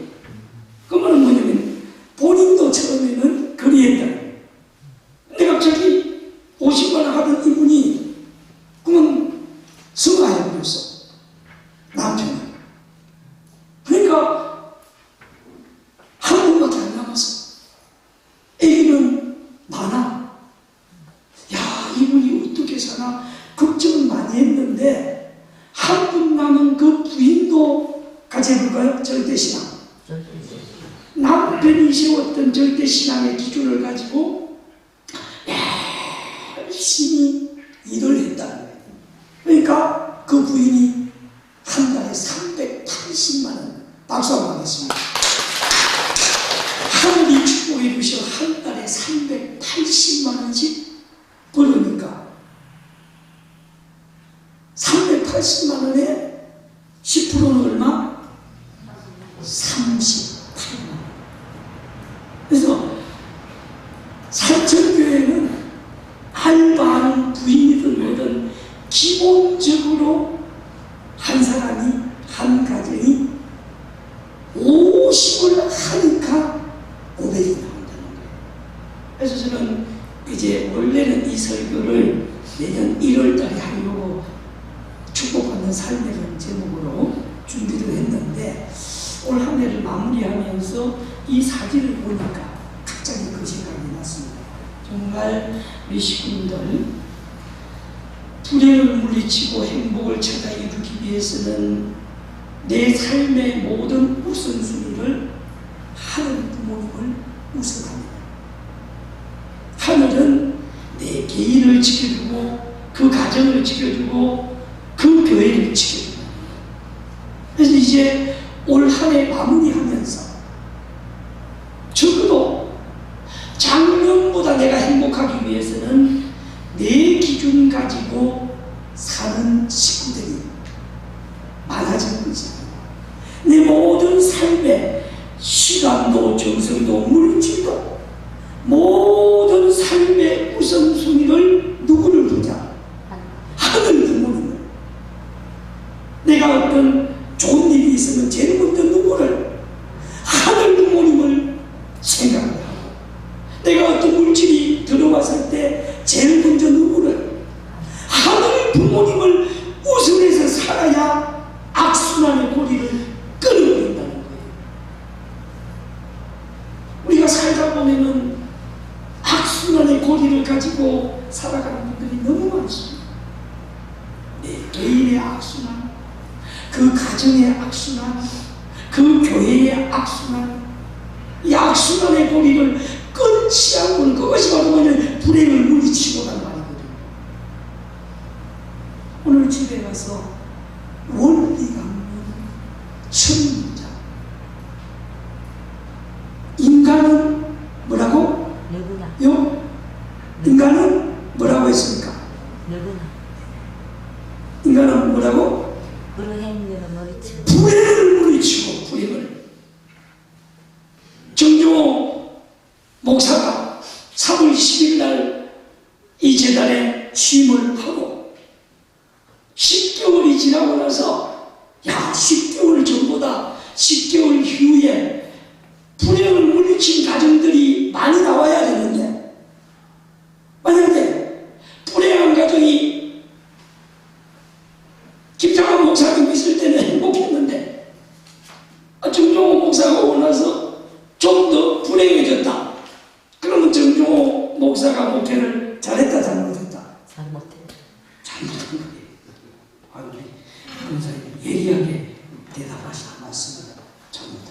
그 말은 뭐냐면 본인도 처음에는 그리했다. 근데 갑자기 50만 원 하던 이분이 그만 성가해버렸어. 남편이. 그러니까 한 분밖에 안 남았어. 애기는 많아. 야, 이분이 어떻게 사나 걱정은 많이 했는데 한 분 남은 그 부인도 같이 해볼까요? 절대신앙. 남편이 세웠던 절대신앙의 기준을 가지고 열심히 일을 했다는 거예요. 그러니까 그 부인이 한 달에 380만 원, 박수 한번 하겠습니다. 하늘이 축복해 주셔 한 달에 380만 원씩 벌으니까 380만 원에 10%는 얼마? 38만 원. 그래서 삼천교회는 알바하는 부인이든 뭐든 기본적으로 한 사람이 한 가정이 50을 하니까 500이 나온다는 거예요. 그래서 저는 이제 원래는 이 설교를 내년 1월 달에 하려고 축복받는 삶이라는 제목으로 준비를 했는데 올 한 해를 마무리하면서 이 사진을 보니까 갑자기 그 생각이 났습니다. 정말 우리 식구들 불행을 물리치고 행복을 찾아 이루기 위해서는 내 삶의 모든 우선순위를 하늘 부모님을 우선합니다. 하늘은 내 개인을 지켜주고 그 가정을 지켜주고 그 교회를 지켜줍니다. 그래서 이제 올 한 해 마무리하면서 적어도 작년보다 내가 행복하기 위해서는 내 기준 가지고 사는 식구들이 많아지는 거죠. 내 모든 삶의 시간도 정성도 물질도 모든 삶의 우선순위를 누구를 두자? 하늘 부모님을. 내가 어떤 좋은 일이 있으면 제일 먼저 누구를? 하늘 부모님을 생각을 하고, 내가 어떤 물질이 들어왔을 때 제일 먼저 누구를? 하늘 부모님을 우선해서 살아야 악순환의 고리를 끊어버린다는 거예요. 우리가 살다 보면은 악순환의 고리를 가지고 살아가는 분들이 너무 많습니다. 내 개인의 악순환, 그 가정의 악순환, 그 교회의 악순환, 이 악순환의 고리를 끊지 않고는 그것이 바로 뭐냐면 불행을 물리치고란 말이거든요. 오늘 집에 가서 원리가 없는 첫 문장. 인간은 인간은 뭐라고 했습니까? 누구나 인간은 뭐라고? 불행으로 머리치고 불행을 물리치고 불행을. 정종호 목사가 3월 10일 날 이 재단에 취임을 하고 10개월이 지나고 나서 10개월 전보다 10개월 이후에 불행을 물리친 가정들이 많이 나와야 되는데, 만약에 불행한 가정이 김장한 목사님 있을 때는 행복했는데 정종호 목사가 오고 나서 좀 더 불행해졌다. 그러면 정종호 목사가 목회를 잘했다 잘못했다? 잘못해. 잘못한 거예요. 우리 권사님 예리하게 대답하시는 말씀을 잘못한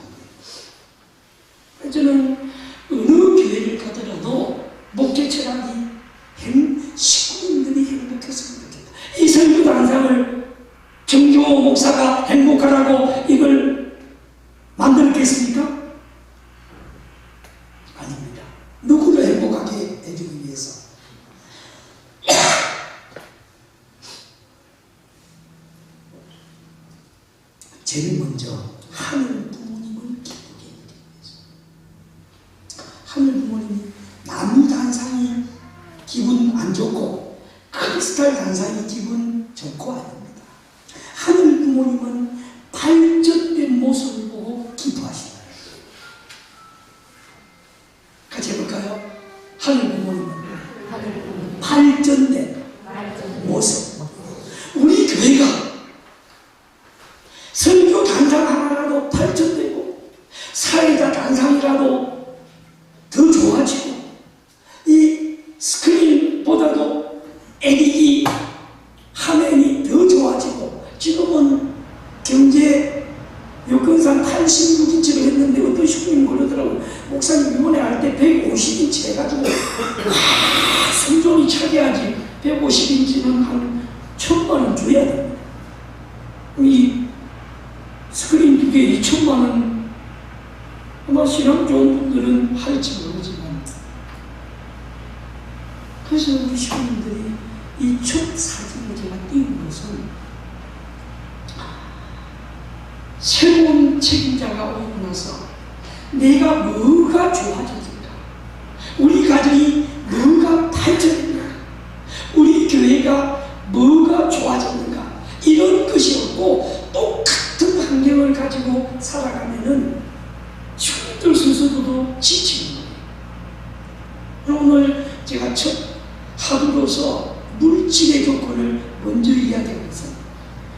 거예요. 저는 어느 교회를 가더라도 목회 철학이 식구님들이 행복했으면 좋겠다. 이 설교 단상을 정종호 목사가 행복하라고 이걸 만들었겠습니까? 아닙니다. 누구를 행복하게 해주기 위해서. 제일 먼저 하늘 부모님을 기쁘게 해드리기 위해서. 하늘 부모님이 나무 단상이 기분 안 좋고 크리스탈 단상이 기분 좋고 아닙니다. 하늘 부모님은 발전된 모습을 보고 기뻐하시다. 같이 해볼까요? 하늘 부모님은 발전된 모습. 우리 교회가 설교 단상 하나라도 발전되고 사회자 단상이라도 더 좋아지고 이 스크린보다도 LED 화면이 더 좋아지고, 지금은 경제 여건상 86인치를 했는데 어떤 식구님 그러더라고요. 목사님 이번에 할 때 150인치 해가지고 성전이 차게하지 150인치는 한 1,000만원 줘야 됩니다. 이 스크린 2개 2,000만원, 아마 신앙 좋은 분들은 할지 모르지만, 그래서 우리 시민들이 이 첫 사진을 제가 띄운 것은 새로운 책임자가 오고 나서 내가 뭐가 좋아졌을까, 우리 가정이 뭐가 발전했는가, 우리 교회가 뭐가 좋아졌는가, 이런 것이 없고 똑같은 환경을 가지고 살아가면은 주민들 스스로도 지치는 거예요. 오늘 제가 첫 하루로서 물질의 조건을 먼저 이야기하고 있어요.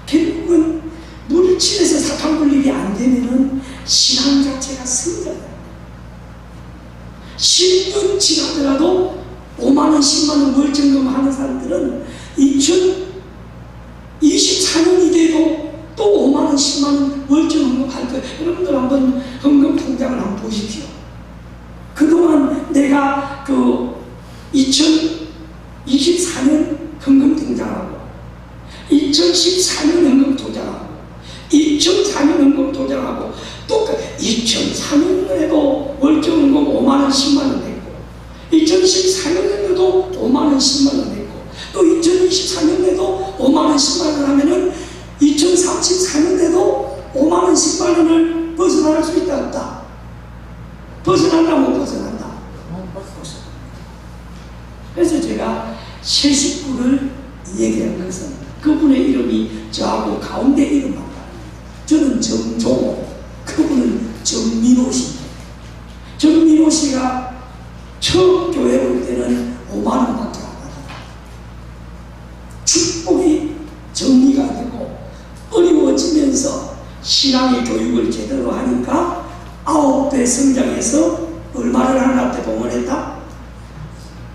결국은 물질에서 사탕 볼 일이 안 되면은 신앙 자체가 성장합니다. 10년 지나더라도 5만원, 10만원 월정금 하는 사람들은 2024년이 돼도 또 5만원, 10만원 월정금 할 거예요. 여러분들 한번 헌금 통장을 한번 보십시오. 그동안 내가 2024년 헌금 통장하고 2014년 헌금 통장하고 2004년 헌금 통장하고 또 2004년에도 월정금 5만원, 10만원 냈고 2014년에도 5만원, 10만원 냈고 또 2024년에도 5만원, 10만원 하면은 2034년에도 5만원, 10만원을 벗어날 수 있다 없다? 벗어난다 못 벗어난다? 그래서 제가 새 식구를 얘기한 것은 그분의 이름이 저하고 가운데 이름 같다. 저는 정종호, 그분은 정민호 씨입니다. 정민호 씨가 처음 교회 올 때는 5만원 밖에 안 받았다. 축복이 정리가 되고 어려워지면서 신앙의 교육을 제대로 하니까 9배 성장해서 얼마를 하나님께 봉헌했다?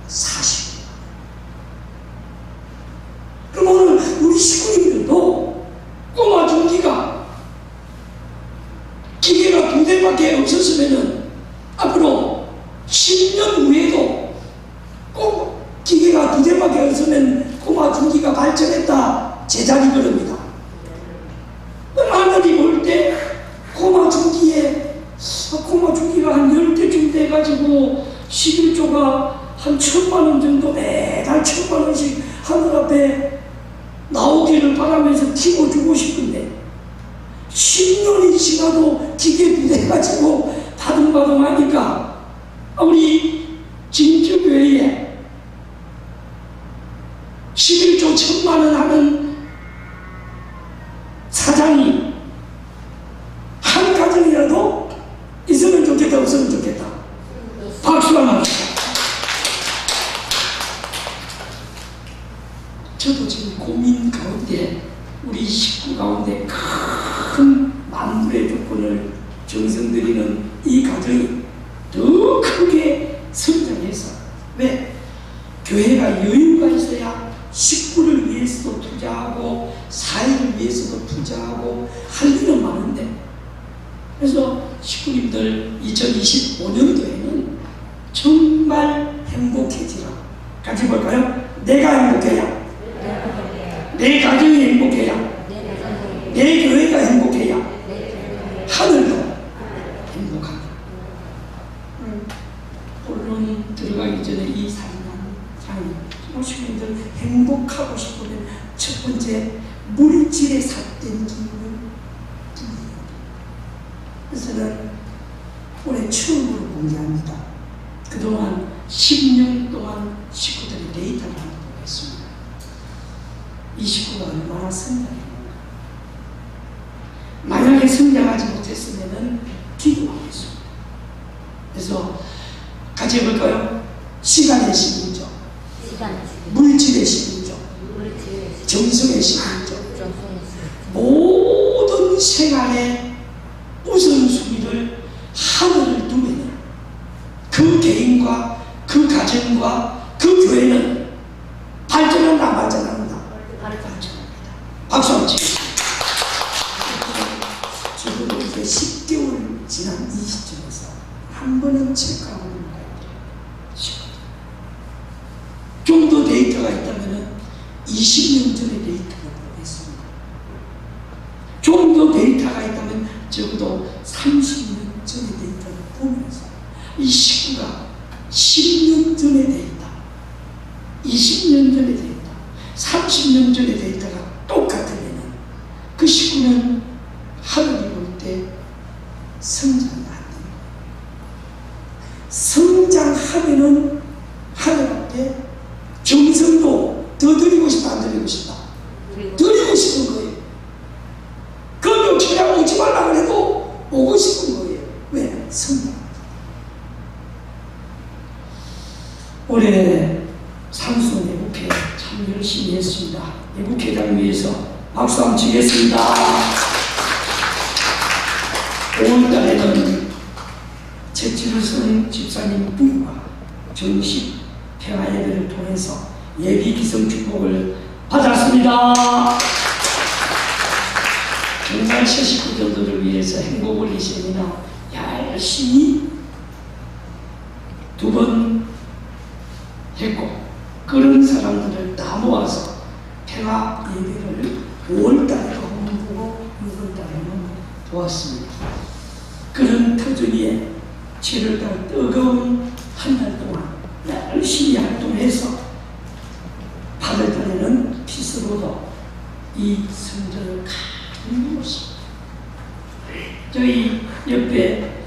40. 그럼 오늘 우리 식구님들도 꼬마 중기가 기계가 2대밖에 없었으면은 앞으로 10년 후에도 꼭 기계가 2대밖에 없으면 꼬마 중기가 발전했다 제자리 걸음이다. 하늘이 볼 때 꼬마 중기가 한 10대쯤 돼가지고 11조가 한 1,000만 원 정도 매달 1,000만 원씩 하늘 앞에 나오기를 바라면서 키워주고 싶은데 10년이 지나도 기계 비대가지고 바둥바둥 하니까 우리 진주교회에 11조 1,000만 원 하는 사장이 한 가정이라도 있으면 좋겠다, 없으면 좋겠다. 박수 한번 합시다. 저도 지금 고민 가운데 우리 식구 가운데 큰 만물의 조건을 정성들이는 이 가정이 더 크게 성장해서 왜? 교회가 여유가 있어야 식구를 위해서도 투자하고 사회를 위해서도 투자하고 할 일은 많은데 그래서 식구님들 2025년도에는 정말 행복해지라. 같이 볼까요? 내가 행복해야 내 가정이 행복해야 내 교회가 행복해야 하늘도 행복하다. 본론 들어가기 전에 이 사진은 식구님들 행복하고 싶으면 첫 번째 물질에 삿된 기운을 분리해야 돼. 그래서 저는 올해 처음으로 공개합니다. 그동안 10년 동안 식구들이 데이터를 한번 보겠습니다. 이 식구가 얼마나 성장했는가. 만약에 성장하지 못했으면 기도하겠습니다. 그래서 같이 해볼까요? 시간의 11조, 물질의 11조, 정성의 11조, 모든 생활의 우선순위를 하늘을 두면 그 개인과 그 가정과 그 교회는 발전한다, 안 발전합니다. 발전합니다. 박수 한번 치겠습니다. 적어도 이제 10개월 지난 이 시점에서 한 번은 체크하고 넘어가야 돼요. 좀 더 데이터가 있다면 20년 전의 데이터를 보겠습니다. 좀 더 데이터가 있다면 적어도 30년 전의 데이터를 보면서 이 식구가 10년 전의 데이터, 20년 전의 데이터, 30년 전의 데이터가 똑같으면 그 식구는 하늘이 볼 때 성장이 안 됩니다. 성장하면은 하늘 앞에 정성도 더 드리고 싶다, 안 드리고 싶다? 드리고 싶은 거예요. 그러면 그냥 오지 말라 그래도 오고 싶은 거예요. 왜? 성장. 올해 상수 내국회 참 열심히 했습니다. 내국회장 위해서 박수 한번 치겠습니다. 5월달에는 최치루선 집사님 부부가 정식 평화예배를 통해서 예비 기성 축복을 받았습니다. 정말 새 식구들을 위해서 행복을 이세미나 열심히 2번 했고 그런 사람들을 다 모아서 평화 예배를 5월달에도 한번 보고 6월달에는 보았습니다. 그런 터전위에 7월달 뜨거운 한 달 동안 열심히 활동해서 8월달에는 피스로도 이 성전을 가진 곳입니다. 저희 옆에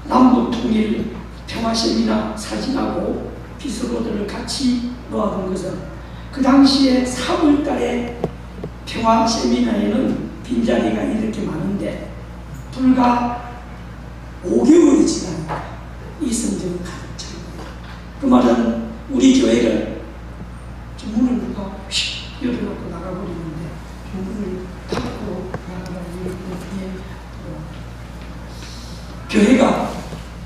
남북통일 평화세미나 사진하고 피스로드를 같이 놓아둔 것은 그 당시에 3월달에 평화세미나에는 빈자리가 이렇게 많은데 불과 5개월이 지나니까 이 성전은 가득 찬 거예요. 그 말은 우리 교회를 문을 누가 휙 열어놓고 나가버리는데 문을 닫고 나가버리는 교회가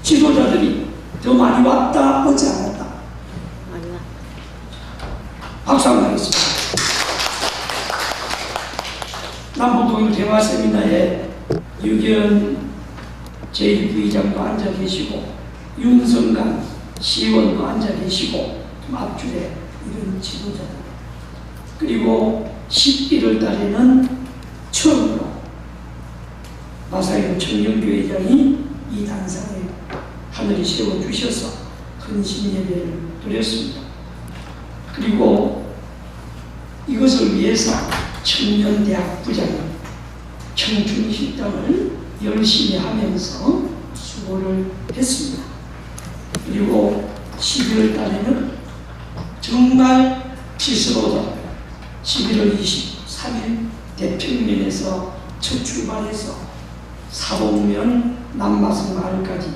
지도자들이 더 많이 왔다 오지 않았다. 박수 한번 하겠습니다. 남북통일 대화 세미나에 유기현 제1부의장도 앉아 계시고 윤성관 시의원도 앉아 계시고 좀 앞줄에 이런 지도자들 그리고 11월 달에는 처음으로 마사일 청년교회장이 이 단상을 하늘이 세워주셔서 근신 예배를 드렸습니다. 그리고 이것을 위해서 청년대학 부장이 청춘식당을 열심히 하면서 수고를 했습니다. 그리고 12월 달에는 정말 피스로도 11월 23일 대평면에서 첫 출발해서 사봉면 남마성 마을까지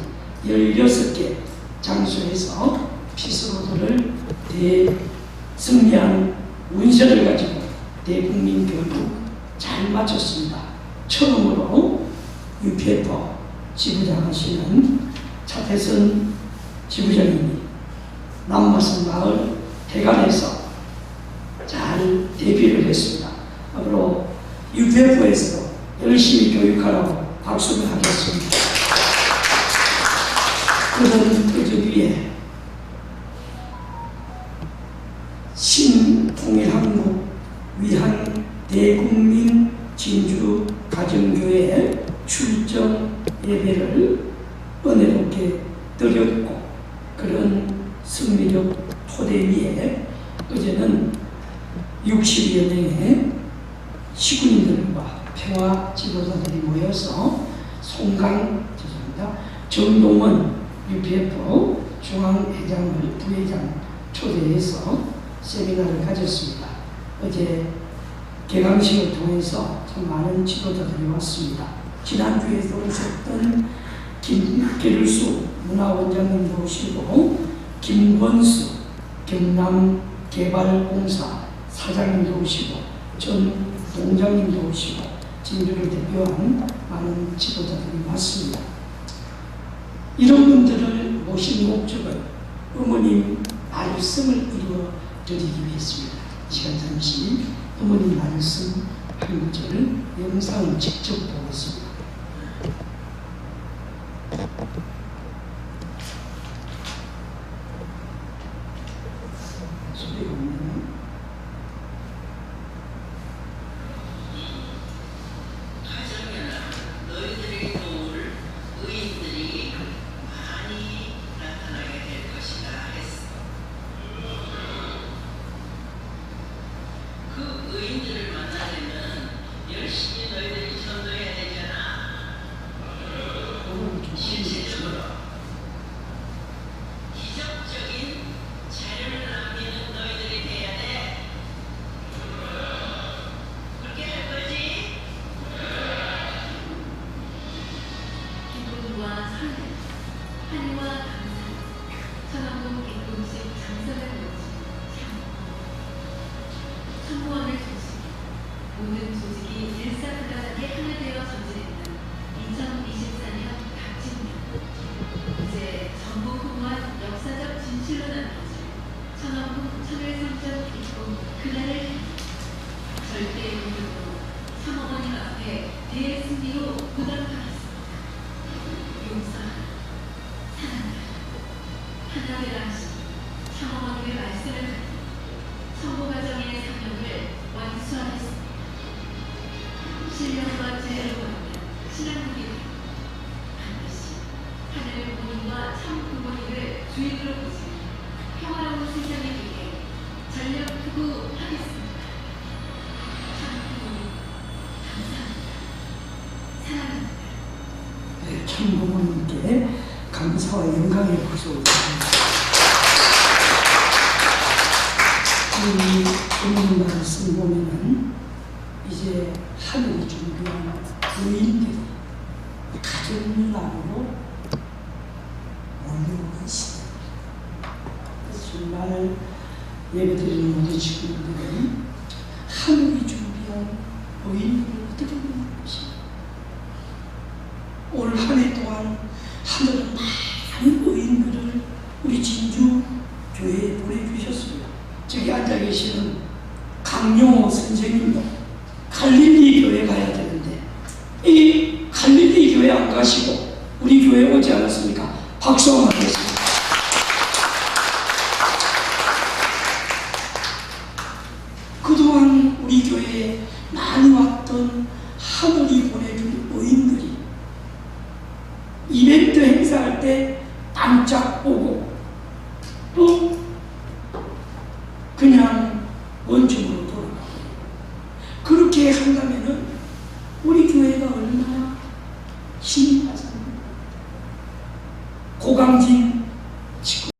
16개 장소에서 피스로드를 대승리한 운세를 가지고 대국민 교육 잘 마쳤습니다. 처음으로 UPF 지부장 하시는 차태선 지부장님이 남마성 마을 해관에서 잘 대비를 했습니다. 앞으로 UPF에서도 열심히 교육하라고 박수를 하겠습니다. 그런 그 위에 신통일한국 위한 대국민 진주 가정교회 출정 예배를 은혜롭게 드렸고, 그런 승리적 토대 위에 어제는 60여 명의 시군인들과 평화 지도자들이 모여서 정동원 UPF 중앙회장을 부회장 초대해서 세미나를 가졌습니다. 어제 개강식을 통해서 참 많은 지도자들이 왔습니다. 지난주에도 오셨던 김계일수 문화원장님도 오시고, 김권수 경남개발공사 사장님도 오시고, 전 동장님도 오시고, 진주를 대표한 많은 지도자들이 왔습니다. 이런 분들을 모신 목적은 어머님 말씀을 이루어 드리기 위해서입니다. 이 시간 잠시 어머님 말씀 한 구절을 영상을 직접 보겠습니다. 소리가 없네요. 너희들이 도울 의인들이 많이 나타나게 될 것이다 했어. 그 의인들을 만나려면 열심히 너희들이 전도해야 되잖아. 실질적으로 기적적인 자료를 남기는 너희들이 돼야 돼. 그렇게 할 거지? 기쁨과 설렘, 환희와 감사, 천왕국 기쁨식 장사를 모친 성모함을 중심 모든 조직이 일사불란하게 하나 되어 전진했던 2024년 각진년. 이제 전부 풍부한 역사적 진실로 남겨질 천왕국 천일성전 기쁨 그날을 향해 절대의 능력으로 삼어머님 앞에 대승리로 보답하겠습니다. 용서하라, 사랑하라, 하나되라 하신 삼어머님의 말씀을 받아 성모가정의 사명을 완수하겠습니다. 신령과 죄를 범하면 신앙국이 되고 반드시 하늘 부모님과 참 부모님을 주인으로 보시는 평화로운 세상을 위해 전력 투구하겠습니다. 참 부모님 감사합니다. 사랑합니다. 네, 참 부모님께 감사와 영광의 박수 올립니다. 이 본문 말씀 보면은 이제 하늘이 준비한 의인들이 가정문화로 몰려오는 시대. 주말 예배드리는 모든 친구들은 하늘이 준비한 의인들을 드리는 것입니다. 올 한 해 동안 하늘은 많은 의인들을 우리 진주 교회에 보내주셨습니다. 저기 앉아 계시는 강용호 선생님도 갈릴리 교회 가야 되는데 이 갈릴리 교회 안 가시고 우리 교회 오지 않았습니까? 박수 한번 하겠습니다. 그동안 우리 교회에 많이 왔던 하늘이 보내준 의인들이 이벤트 행사할 때 깜짝 오고 또 그냥 원점으로 돌아가고 그렇게 한다면은 우리 교회가 얼마나 힘이 나습니다. 고강진 직구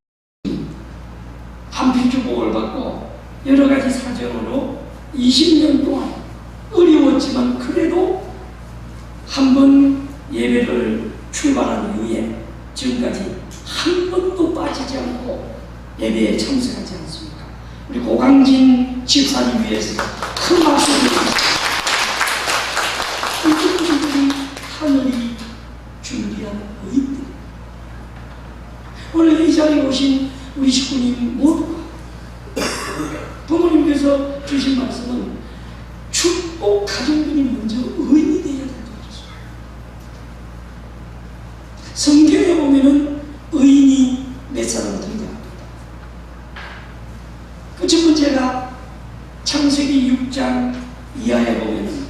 한필주복을 받고 여러 가지 사정으로 20년 동안 어려웠지만 그래도 한 번 예배를 출발한 이후에 지금까지 한 번도 빠지지 않고 예배에 참석하지 않습니까? 우리 고강진 집사님 위해서 큰 박수 드립니다. 이분들이 하늘이 준비한 의인들. 오늘 이 자리에 오신 우리 식구님 모두가 부모님께서 주신 말씀은 축복 가정들이 먼저 의인이 되어야 된다고 그랬습니다. 성경에 보면은 의인이 몇 사람 등장합니다. 그 첫 번째가 창세기 6장 이하에 보면은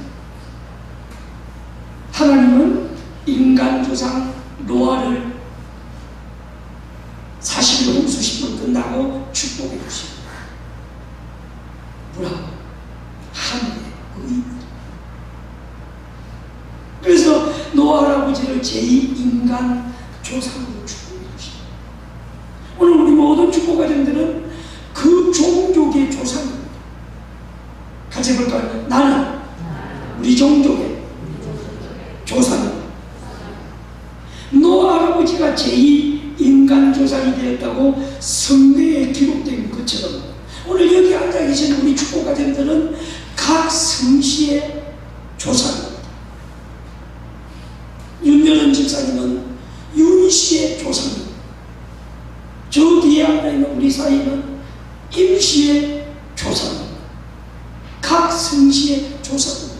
하나님은 인간 조상 노아를 40일 홍수 10분 끝나고 축복해 주십니다. 뭐라고? 하늘의 의인. 그래서 노아 할아버지를 제2인간 조상으로 축복해 주십니다. 오늘 우리 모든 축복가정들은 그 종족의 조상입니다. 같이 해볼까요? 나는 우리 종족의 조상입니다. 노아 할아버지가 제2인간 조상이 되었다고 성경에 기록된 것처럼 오늘 여기 앉아 계신 우리 축복가정들은 각 성씨의 조상입니다. 윤여은 집사님은 윤씨의 조상입니다. 저 뒤에 앉아있는 우리 사이는 임씨의 조상입니다. 각 성씨의 조상입니다.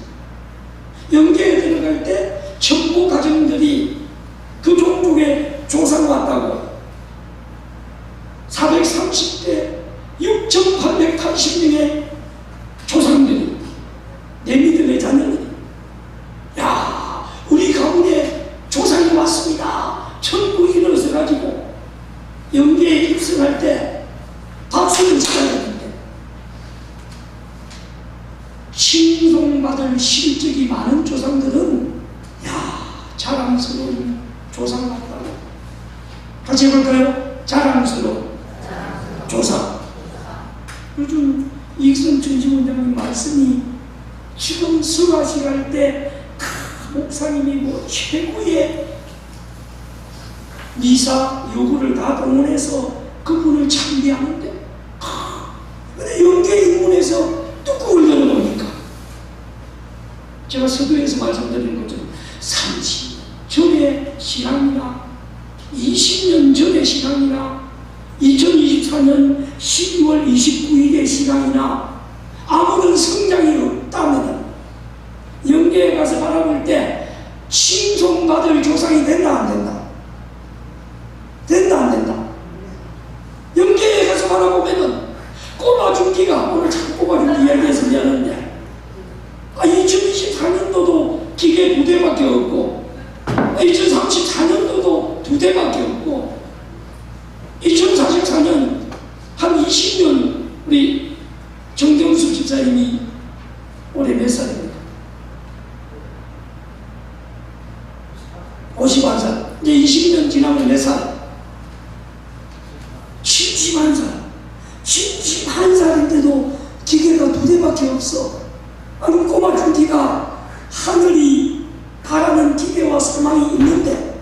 영계에 들어갈 때 전부 가정들이 그 종족의 조상 왔다고 430대 6,880명의 조상들이 내 믿음의 자녀들이 야 우리 가문에 조상이 왔습니다. 천국이 일어서가지고 영계에 입성할 때 박수를 쳐야 되는데 칭송받을 실적이 많은 조상들은 야 자랑스러운 조상 같다고 같이 해볼까요? 자랑스러운 조상. 요즘 이익선 전지원장님 말씀이 지금 수가식 때 목사님이 뭐 최고의 미사 요구를 다 동원해서 그분을 찬비하는데 근데 영계 인문에서 뚜껑을 열어보니까 제가 서두에서 말씀드린 것처럼 30년 전의 신앙이나 20년 전의 신앙이나 2024년 12월 29일의 신앙이나 아무런 성장이 없다면 영계에 가서 바라볼 때 칭송받을 조상이 된다 안 된다? 된다 안 된다? 영계에 가서 바라보면은 꼬마준기가 오늘 자꾸 꼬마준기 이야기해서 미안한데 2024년도도 기계 2대밖에 없고 2034년도도 2대밖에 없고 2044년 한 20년 우리 정경수 집사님이 올해 몇 살입니까? 51살. 이제 20년 지나면 몇 살? 71살. 71살인데도 기계가 2대밖에 없어. 아니 꼬마 준기가 하늘이 바라는 기계와 소망이 있는데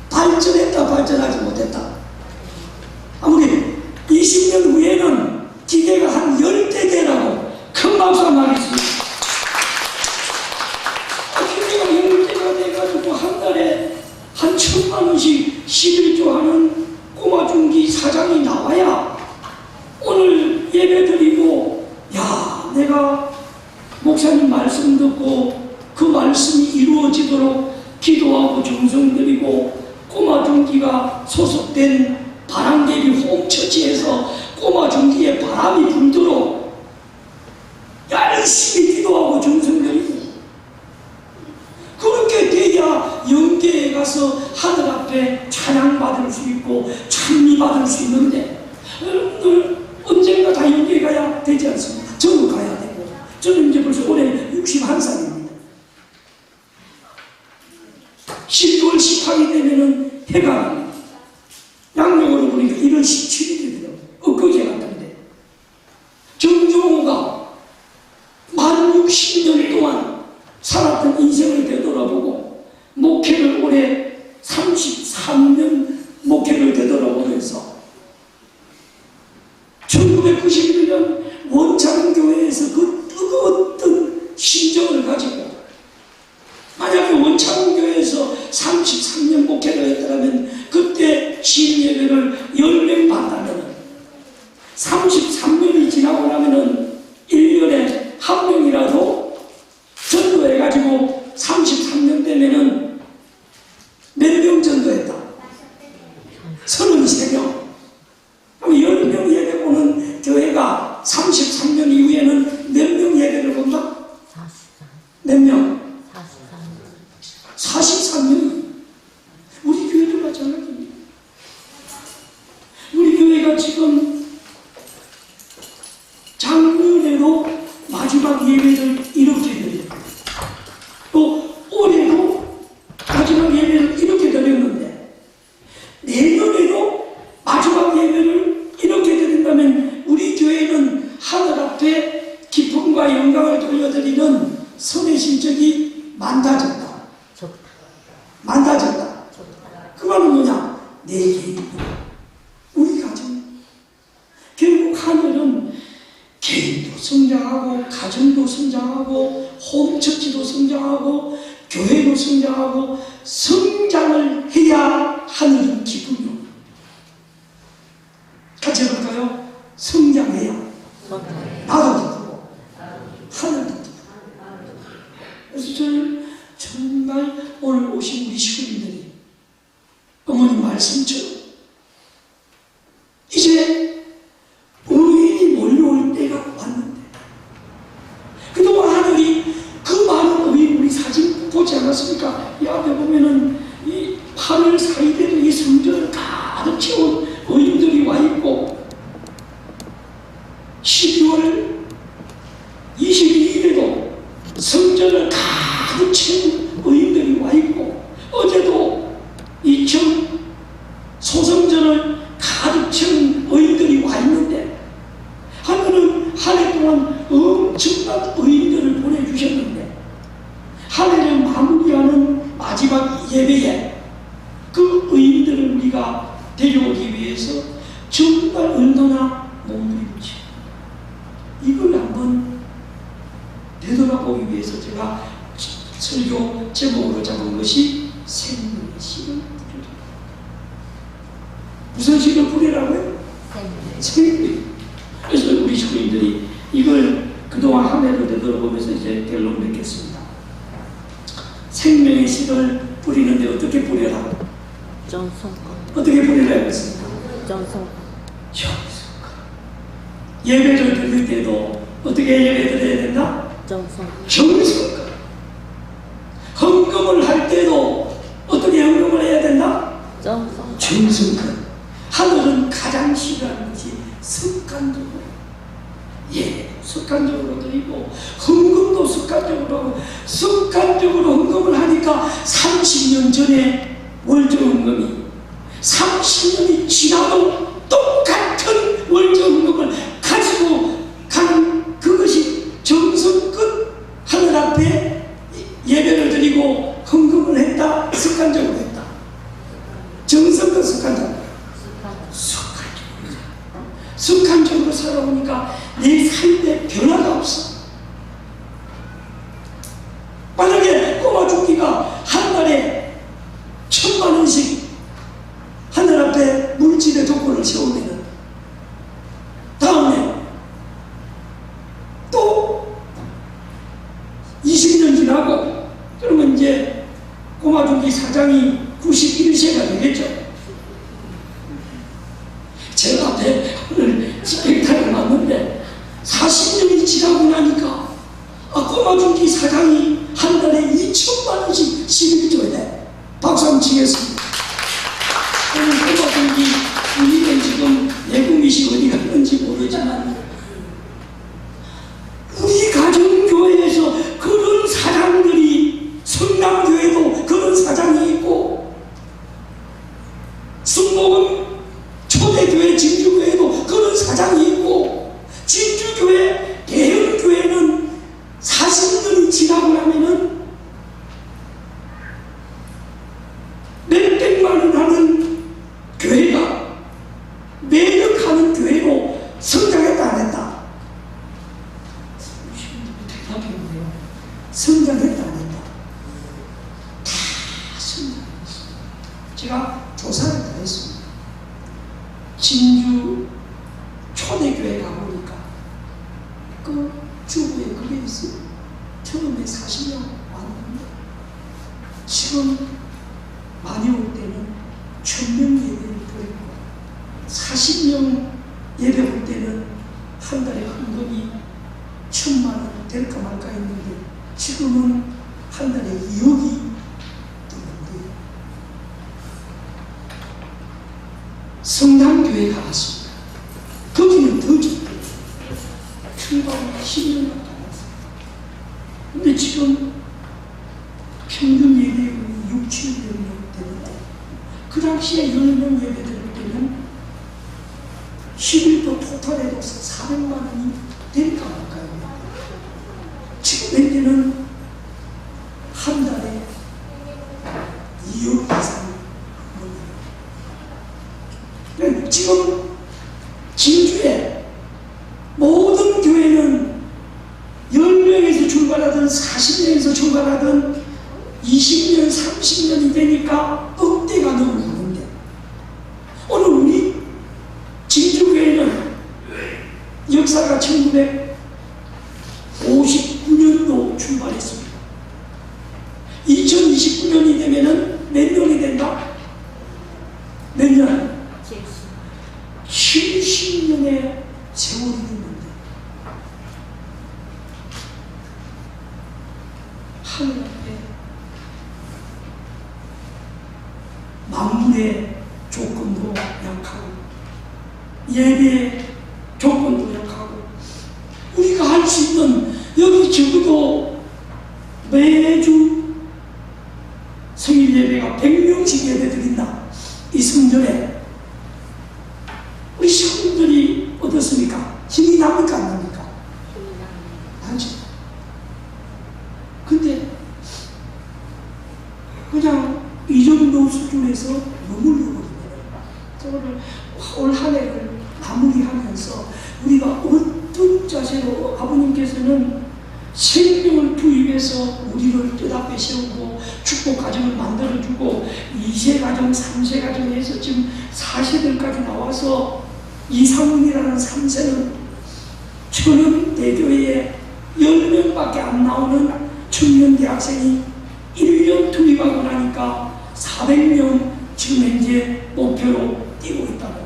발전했다 발전하지 못했다. 아무리 20년 후에는 기계가 한 10대 되라고 큰 박수 한번 하겠습니다. 기계가 10대가 돼가지고 한 달에 한 1,000만 원씩 11조 하는 꼬마 중기 사장이 나와야 오늘 예배 드리고 야 내가 목사님 말씀 듣고 그 말씀이 이루어지도록 기도하고 정성 드리고 꼬마 중기가 소속된 바람개비 홈처치에서 꼬마 중기에 바람이 불도록 열심히 기도하고 정성 드리고 그렇게 돼야 영계에 가서 하늘 앞에 찬양받을 수 있고 찬미받을 수 있는데 되지 않습니다. 저도 가야 되고. 저는 이제 벌써 올해 61살입니다. 12월 18일 되면은 해가 납니다. 양력으로 보니까 1월 17일이더라고요. 엊그제 같은데. 정종호가 만 60년 동안 살았던 인생을 되돌아보고 목회를 올해 33년 목회를 되돌아보면서 1991년 원창교회에서 그 뜨거웠던 심정을 가지고 만약에 원창교회에서 33년 목회를 했더라면 그때 시임예배를 10명 받다면 33년이 지나고 나면은 1년에 한 명이라도 전도해가지고 33년 되면은 몇 명 전도했다? 33명. 그럼 10명 예배 보는 교회가 33년 이후에는 몇 명 예배를 본다? 44. 몇 명? 44. 43년. 우리 교회도 마찬가지입니다. 우리 교회가 지금 작년에도 마지막 예배를 이렇게 드려요. 또 올해도 마지막 예배를 이렇게 드렸는데 내년에도 마지막 예배를 이렇게 드린다면 우리 교회는 하늘 앞에 기쁨과 영광을 돌려드리는 선의 실적이 많아졌다. 좋다. 많아졌다. 좋다. 그 말은 뭐냐? 내 개인, 우리 가정. 결국 하늘은 개인도 성장하고 가정도 성장하고 홈처치도 성장하고 교회도 성장하고 성장을 해야 하늘은 기쁨이요. 같이 해볼까요? 성장해야 나도 기쁘고 하늘도 기쁘고. 그래서 저는 정말 오늘 오신 우리 식구님들이 어머님 말씀처럼 이제 의인이 몰려올 때가 왔는데 그동안 하늘이 그 많은 의인 우리 사진 보지 않았습니까? 이 앞에 보면은 이 8월 4일에도 이 성전을 가득 채운 의인들이 와 있고 12월 22일에도 성전을 가득 채운 의인들이 와 있고 어제도 이천 소성전을 가득 채운 의인들이 와 있는데 하늘은 한 해 동안 엄청난 의인들을 보내주셨는데 한 해를 마무리하는 마지막 예배에 그 의인들을 우리가 데려오기 위해서 정말 얼마나 몸부림치 이걸 한번 되돌아보기 위해서 제가 설교 제목으로 잡은 것이 생명의 씨를 뿌리라. 무슨 씨를 뿌리라고요? 생명. 그래서 우리 식구인들이 이걸 그동안 한 해를 되돌아보면서 이제 결론 맺겠습니다. 생명의 씨를 뿌리는데 어떻게 뿌려라? 정성껏. 어떻게 뿌리라 했습니까? 정성껏. 정성껏. 예배를 드릴 때도 어떻게 예배 드려야 된다? 정성껏. 정성껏. 헌금을 할 때도 어떻게 헌금을 해야 된다? 정성껏. 정성껏. 하늘은 가장 싫어하는 것이 습관적으로 습관적으로 드리고 헌금도 습관적으로 하고 습관적으로 헌금을 하니까 30년 전에 월정 헌금이 30년이 지나도 똑같은 월정 헌금을 가지고 가는 그것이 정성껏 하늘 앞에 예배를 드리고 헌금을 했다. 습관적으로 했다. 정성껏 습관적으로 습관적으로 살아오니까 내 삶에 변화가 없어. 만약에 꼬마 죽기가 한 달에 1,000만 원씩 하늘 앞에 물질의 조건을 세우면 다음에 또 20년 지나고 그러면 이제 꼬마 죽기 사장이 91세가 되겠죠. 제가 앞에 오늘 스펙타를 맞는데 40년이 지나고 나니까 꼬마 중기 사장이 한 달에 2,000만 원씩 시비를 줘야 돼. 박수 한번 치겠습니다. 오늘 꼬마 중기 우리는 지금 내국이시 어디 갔는지 모르지만 진주 초대교회 가보니까 그 주부에 그게 있어요. 처음에 40명 왔는데 지금 많이 올 때는 1000명 예배를 드리고 40명 예배 올 때는 한 달에 헌금이 1000만 원 될까 말까 했는데 지금은 한 달에 2억이 드는데 성당교회 가봤습니다. 거기는 더 좋대요. 출발이 10년 밖에 안 했어요. 근데 지금 평균 예배율이 6-7명 되는데 그 당시에 10명 예배 드릴 때는 11도 토탈해도 400만 원이 될까 말까요? 지금 현재는 한 달에 2억 이상 먹어요. 지금 진주에 모든 교회는 10명에서 출발하든 40명에서 출발하든 20년, 30년이 되니까 억대가 넘어가는데 오늘 우리 진주교회는 역사가 1959년도 출발했습니다. 2029년이 되면은 몇 년이 된다? 몇 년? 70년의 세월이 있는데 하늘 앞에 만물의 조건도 약하고 예배의 조건도 약하고 우리가 할 수 있는 여기 적어도 매주 성일 예배가 100명씩 예배 드린다. 이 성전에 우리 시민들이 어떻습니까? 힘이 납니까? 안 납니까? 나죠. 근데 그냥 이 정도 수준에서 머물러 버리면 올 한 해를 마무리하면서 우리가 어떤 자세로 아버님께서는 생명을 투입해서 우리를 뜻앞에 세우고 축복 가정을 만들어주고 2세 가정, 3세 가정에서 지금 4세들까지 나와서 이상훈이라는 3세는 천연대교회에 10명밖에 안 나오는 청년 대학생이 1년 투입하고 나니까 400명 지금 현재 목표로 뛰고 있다는 거예요.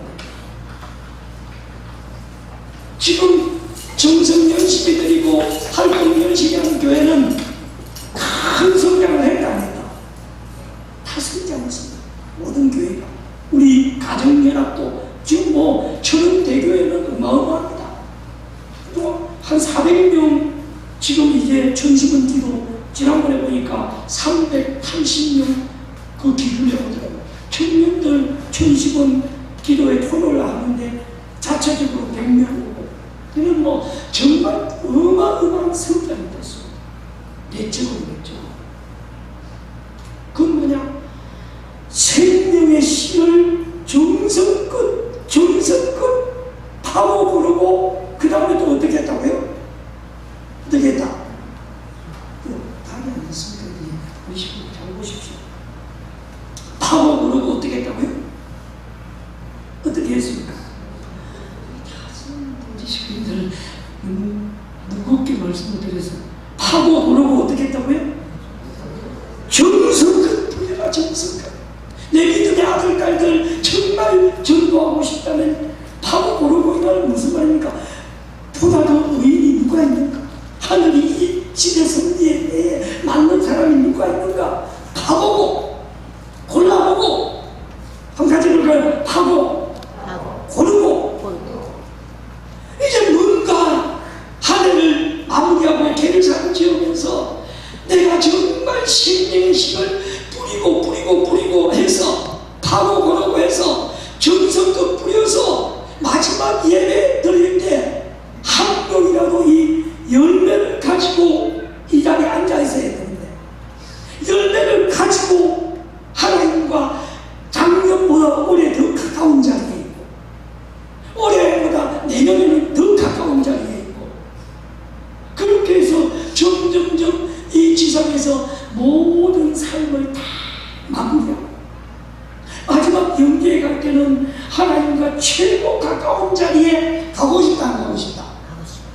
지금 정성 열심히 드리고 활동 열심히 하는 교회는 큰 성장을 했다 안 했다? 다 성장했습니다. 모든 교회가. 우리 가정연합도 지금 뭐 천연대교회는 어마어마합니다. 또 한 400명 지금 이제 천식은 기도 지난번에 보니까 380명 그 기도에 오더라고요. 청년들 천식은 기도에 토요일 하는데 자체적으로 100명 오고 그는 뭐 정말 어마어마한 성장이 됐습니다. 내적으로 냈죠. 그건 뭐냐? 생명의 씨를 정성껏 파고 부르고 그 다음에 또 어떻게 했다고요? 어떻게 했다? 답이 안 됐습니까? 우리 식구 잘 보십시오. 파고 부르고 어떻게 했다고요? 어떻게 했습니까? 우리 식구들 너무 무겁게 말씀을 드려서 파고 부르고 어떻게 했다고요? 정성껏 부려라. 정성껏. 내 믿음의 아들, 딸들 정말 전도하고 싶다면 파고 부르고 이거는 무슨 말입니까? 보다 더 의인이 누가 있는가? 하늘이 이 시대 선지에 맞는 사람이 누가 있는가? 파보고 골라보고 한 가지를 그걸 파고 고르고 이제 뭔가 한 해를 마무리하고 개를 잘 지으면서 내가 정말 생명의 힘을 뿌리고 해서 파고 고르고 해서 정성껏 뿌려서 마지막 예배 드릴 때 한 명이라도 이 열매를 가지고 이 자리에 앉아 있어야 되는데 열매를 하나님과 최고 가까운 자리에 가고 싶다, 안 가고 싶다? 가고 싶다.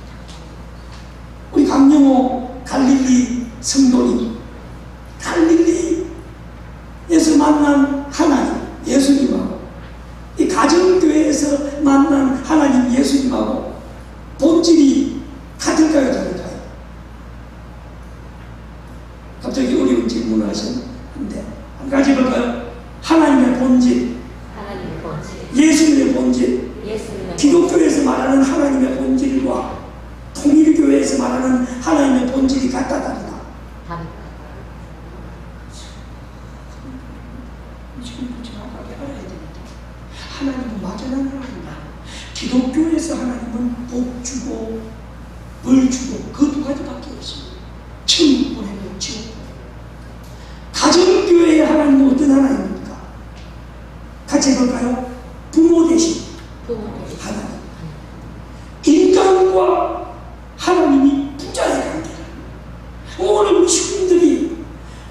우리 강영호 갈릴리 성도님, 갈릴리에서 만난 하나님 예수님하고 이 가정교회에서 만난 하나님 예수님하고 본질이 같을까요, 다를까요? 갑자기 어려운 질문을 하셨는데 한 가지 볼까요? 하나님의 본질, 하나님의 본질. 예수님의 본질, 예수님의 기독교에서 말하는 하나님의 본질과 통일교회에서 말하는 하나님의 본질이 같다, 다르다? 다르다. 지금 정확하게 알아야 됩니다. 하나님은 막연한 하나님이다. 기독교에서 하나님은 복 주고 벌 주고 그 두 가지밖에 없습니다. 천국 보내고 지옥 보내고. 가정교회의 하나님은 어떤 하나님입니까? 같이 해볼까요? 부모 대신 부모님. 하나님. 인간과 하나님이 부자의 관계다. 오늘 우리 시민들이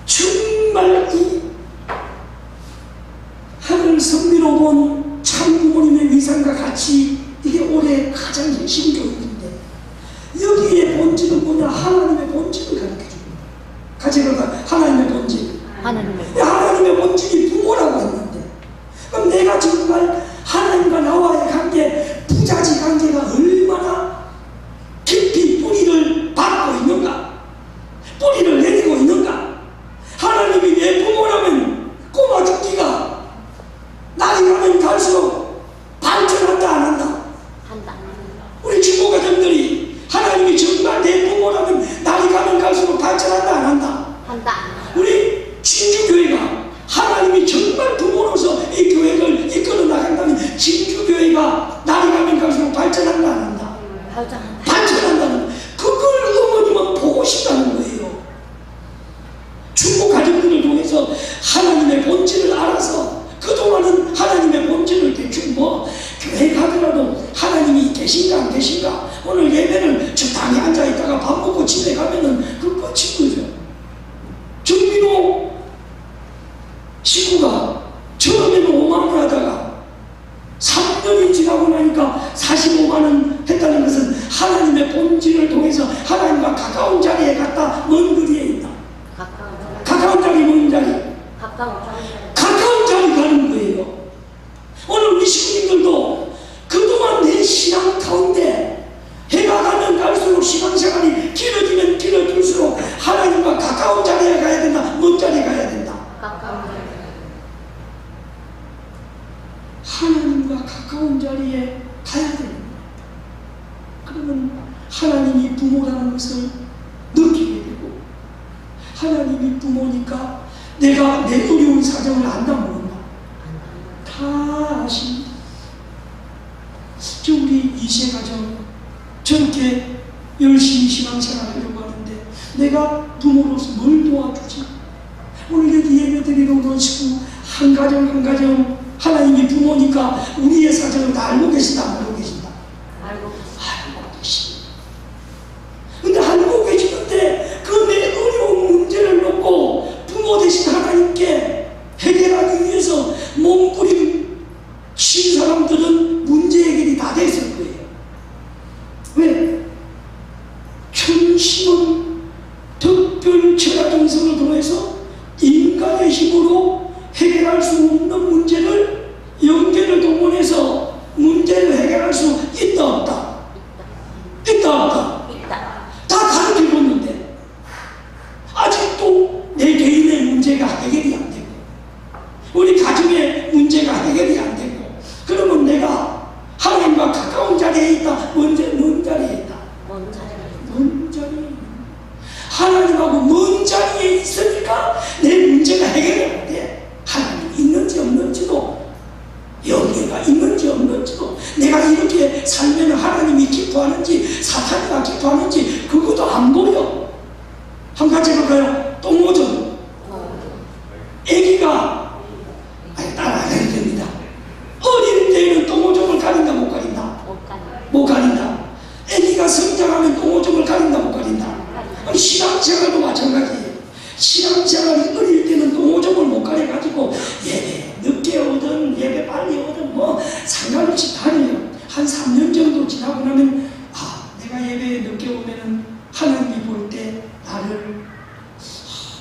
정말 이 하늘 성미로 본 참부모님의 위상과 같이 이게 올해 가장 핵심 교육인데 여기에 본질은 뭐냐? 하나님의 본질을 가르쳐 줍니다. 같이 해볼까요? 하나님의 본질. 하나님의 하나님의 본질이 부모라고 했는데 그럼 내가 정말 하나님과 나와의 관계, 부자지 관계가 얼마나 깊이 뿌리를 받고 있는가, 뿌리를 내리고 있는가. 하나님이 내 부모라면 꼬마 죽기가 나이 가면 갈수록 발전한다, 안 한다? 한다. 우리 중고 가정들이 하나님이 정말 내 부모라면 나이 가면 갈수록 발전한다, 안 한다? 한다. 우리 진주교회가 하나님이 정말 부모로서 이 교회를 이끌어 나간다면 진주교회가 나이 가면 갈수록 발전한다, 안 한다? 발전한다. 발전한다는 그걸 어머님은 보고 싶다는 거예요. 중고 가정들을 통해서 하나님의 본질을 알아서 그동안은 하나님의 본질을 대충 교회 가더라도 하나님이 계신가 안 계신가, 오늘 예배를 적당히 앉아있다가 밥 먹고 집에 가면은 그 끝인 거죠. 정민호 식구가 처음에는 5만원 하다가 3년이 지나고 나니까 45만원 했다는 것은 하나님의 본질을 통해서 하나님과 가까운 자리에 갔다, 먼 거리에 있다. 가까운 자리, 먼 자리. 가까운 자리 가는 거예요. 오늘 우리 식구님들도 그동안 내 신앙 가운데 해가 가면 갈수록 신앙생활이 길어지면 길어질수록 하나님과 가까운 자리에 가야 된다, 먼 자리에 가야 된다. 하나님과 가까운 자리에 가야 됩니다. 그러면 하나님이 부모라는 것을 느끼게 되고, 하나님이 부모니까 내가 내 어려운 사정을 안다, 모른다? 다 아십니다. 저 우리 이세 가정 저렇게 열심히 신앙생활 하려고 하는데 내가 부모로서 뭘 도와주지? 오늘 여기 예배 드리러 오는 식구 한 가정 한 가정 하나님이 부모니까 우리의 사정을 다 알고 계신다, 안 알고 계신다? 알고 계십니다. 근데 알고 계시는데 그 내 어려운 문제를 놓고 부모 되신 하나님께 해결하기 위해서 몸부림 친 사람들은 문제 해결이 다 됐을 거예요. 왜? 천심은 특별 철학 정성을 통해서 인간의 힘으로 해결할 수 없는 문제를 영계를 동원해서 문제를 해결할 수 있다, 없다? 있다, 없다? 다 가르쳐줬는데 아직도 내 개인의 문제가 해결이 안 되고 우리 가정의 문제가 해결이 안 되고, 그러면 내가 하나님과 가까운 자리에 있다, 먼 자리에 있다? 먼 자리에 있다. 하나님하고 먼 자리에 있으니까 내 문제가 해결이 안 돼. 하나님이 있는지 없는지도, 영예가 있는지 없는지도, 내가 이렇게 살면 하나님이 기뻐하는지 사탄이가 기뻐하는지 그것도 안 보여. 한 가지 해볼까요? 똥오줌. 애기가 따라가야 됩니다. 어린 데에는 똥오줌을 가린다, 못 가린다? 못 가린다. 애기가 성장하면 똥오줌을 가린다, 못 가린다? 아니, 신앙생활도 마찬가지예요. 신앙생활이 어릴 때는 똥오줌을 못 가려가지고 예배 늦게 오든 예배 빨리 오든 상관없이 하나같이 다르요. 한 3년 정도 지나고 나면 내가 예배에 늦게 오면은 하나님이 볼 때 나를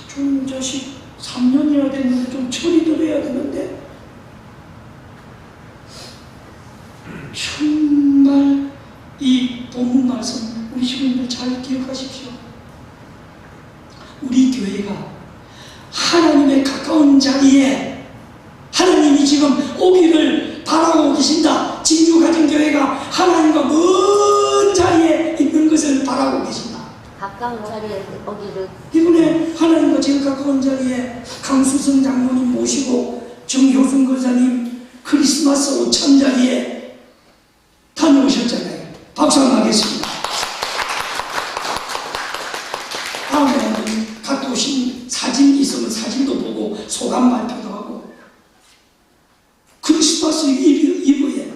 좀 자식 3년이나 됐는데 좀 철이 들어야 되는데 정말 이 본문 말씀 우리 시민들 잘 기억하십시오. 우리 교회가 하나님의 가까운 자리에 하나님이 지금 오기를 바라고 계신다. 진주가정교회가 하나님과 먼 자리에 있는 것을 바라고 계신다. 가까운 자리에 오기를. 이번에 하나님과 제일 가까운 자리에 강수성 장로님 모시고 정효순 거사님 크리스마스 오찬 자리에 다녀오셨잖아요. 박수 한번 하겠습니다. 다음에 갔다 오신 사진 있으면 사진도 보고 소감 발표도 하고 크리스마스 이브에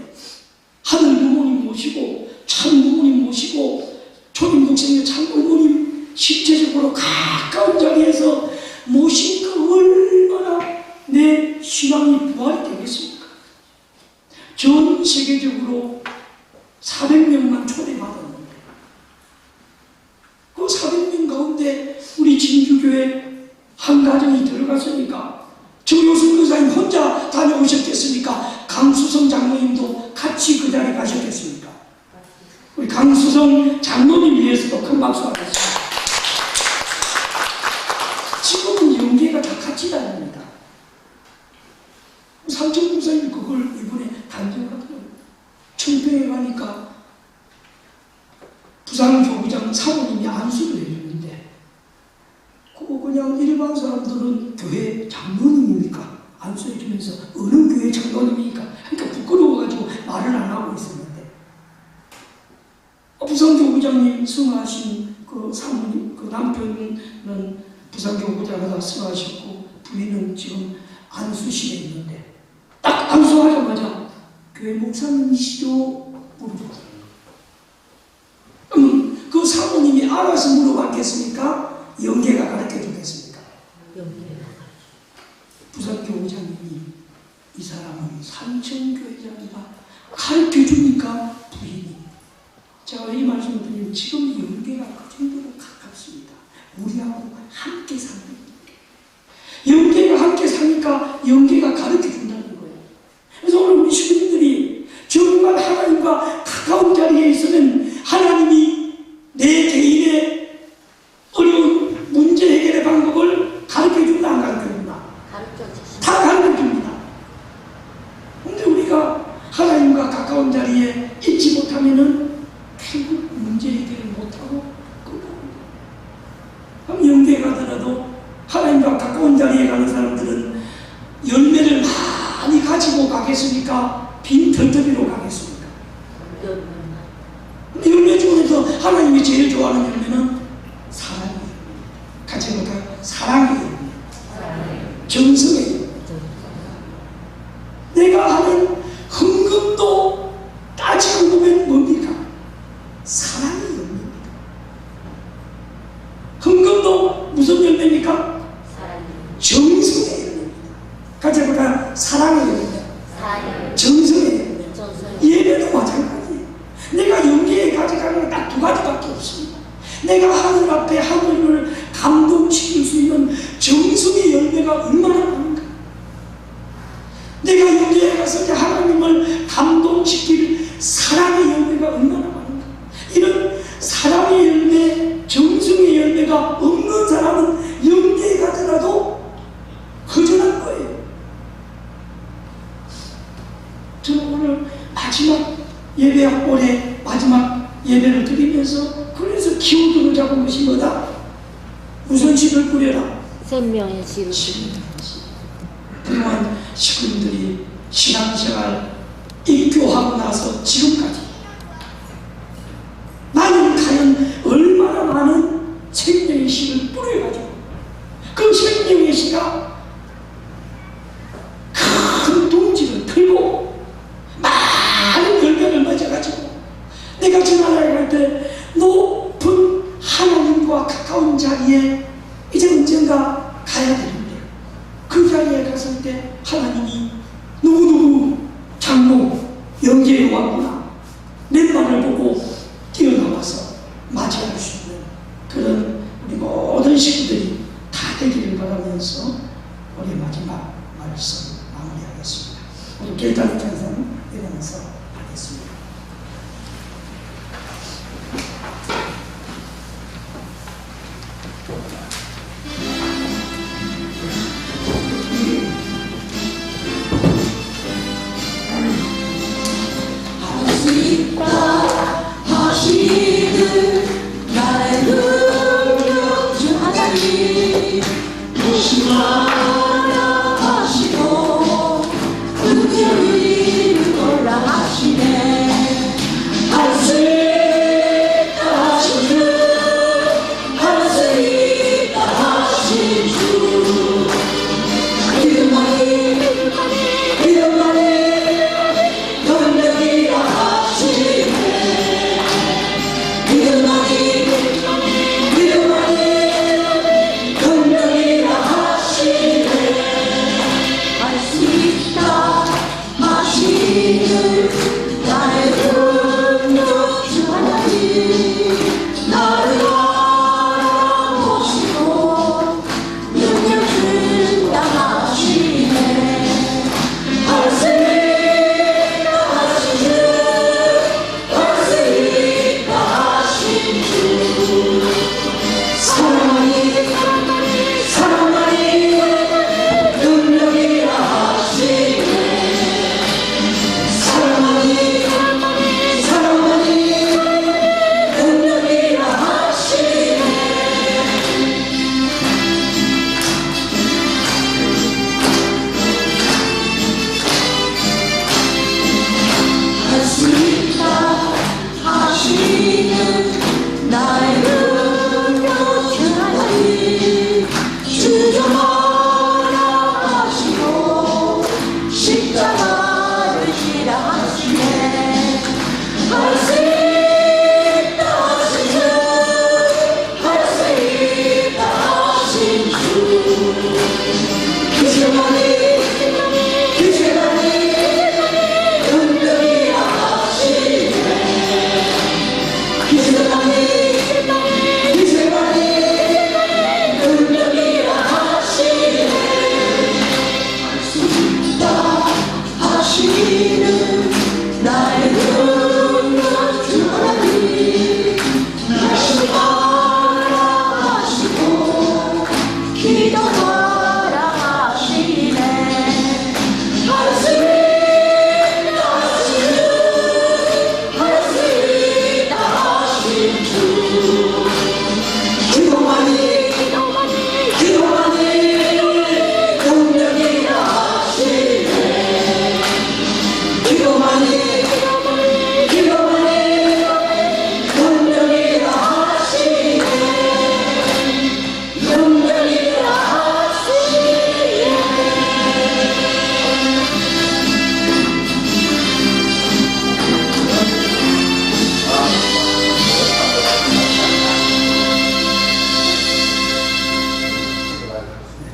하늘 부모님 모시고 참 부모님 모시고 초림 목사님 참 부모님 실제적으로 가까운 자리에서 모시니까 얼마나 내 신앙이 부활이 되겠습니까? 전 세계적으로 400명만 초대받았는데 그 400명 가운데 우리 진주교회 한 가정이 들어갔으니까 정효순 교사님 혼자 다녀오셨겠습니까? 강수성 장로님도 같이 그 자리에 가셨겠습니까? 우리 강수성 장로님 위해서도 큰 박수 하겠습니다. 지금은 연계가 다 같이 다닙니다. 삼천 목사님 그걸 이번에 단정하더라고요. 청평에 가니까 부산교구장 사모님이 안수를 해주는데 그거 그냥 일반 사람들은 교회 장로님입니까? 안수해주면서 어느 교회 장로님입니까? 그러니까 부끄러워가지고 말을 안 하고 있었는데 부산교구장님 승하신 그 사모님 그 남편은 부산교구장에다 승하셨고 부인은 지금 안수실에 있는데 딱 안수하자마자 교회 목사님이시죠? 물어봤어요. 그 사모님이 알아서 물어봤겠습니까? 영계가 가르쳐 주겠습니까? 부산교구장님이 이 사람은 산청교회장이다 가르쳐 주니까 부인이 제가 이 말씀을 드리면 지금 영계가 그 정도로 가깝습니다. 우리하고 함께 사는 영계가 함께 사니까 영계가 가르쳐 준다는 거예요. 그래서 오늘 우리 시민들이 정말 하나님과 가까운 자리에 있으면 하나님이 내 개인의 어려운 문제 해결의 방법을 가르쳐 준다 안 가르쳐 준다? 다 가르쳐 줍니다. 근데 우리가 하나님과 가까운 자리에 있지 못하면은 결국 문제 해결을 못하고 끝납니다. 그럼 영계에 가더라도 하나님과 가까운 자리에 가는 사람들은 열매를 많이 가지고 가겠습니까? 빈 털터리로 가겠습니까? 열매 중에서 하나님이 제일 좋아하는 열매는 사랑이에요. 같이 볼까요? 사랑이에요. 정성이에요. 내가 하는 헌금도 따지고 보면 뭡니까? 사랑의 열매입니다. 헌금도 무슨 열매입니까? 정성의 열매입니다. 같이 볼까요? 사랑의 열매, 정성의 열매. 예배도 마찬가지예요. 내가 영계에 가져가는 건 딱 두 가지밖에 없습니다. 내가 하늘 앞에 하늘을 감동시킬 수 있는 정성의 열매가 얼마나 많은가. 내가 영계에 갔을 때 하나님을 감동시킬 사랑의 열매가 얼마나 많은가. 이런 사랑의 열매, 정성의 열매가 없는 사람은 영계에 가더라도 허전한 거예요. 저는 오늘 마지막 예배 올해 마지막 예배를 드리면서 그래서 키워드로 잡은 것이 뭐다? 우선식을 꾸려라. 생명의 지루. 그동안 식구들이 신앙생활 입교하고 나서 지금까지 나는 과연 얼마나 많은 생명의 씨를 뿌려가지고 그 생명의 씨가 큰 둥지를 틀고 많은 열매를 맺어가지고 내가 저 나라에 갈 때 높은 하나님과 가까운 자리에 이제 언젠가 가야 되는데 그 자리에 갔을 때 하나님이 누구누구 장로 영계에 왔구나. 맨발을 보고 뛰어나와서 맞이할 수 있는 그런 우리 모든 식구들이 다 되기를 바라면서 우리 마지막 말씀 마무리하겠습니다. 우리 결단의 찬송 일어나서 하겠습니다. 나의 능력 주 하나님 무심하라 하시고 은혜를 골라 하시네. 할 수 있다 하신 주, 할 수 있다 하신 주, 믿음만이 능력이라 하시네. 믿음만이 능력이라 하시네. 할 수 있다 하시는 나의 능력 주 하나님 나를 알아보시고 능력 준다 하시네. 할 수 있다 하신 주, 할 수 있다 하신 주, 사랑하니 능력이라 하시네. 사랑하니 능력이라 하시네. 할 수 있다 하시는 나의 능력 주 하나님 주저하라 하시고 십자가를 지라 하시네. 할 수 있다 하신 주, 할 수 있다 하신 주, 기세만이 능력이라 하시네. 기세만이 능력이라 하시네. 할 수 있다 하시는 나의 능력 주 하나님 말씀하라 하시고 기도하라 하시네. 할 수 있다 하신 주, 할 수 있다 하신 주, 기도만이 능력이라 하시네. 기도만이 능력이라 하시네. 능력이라 하시네.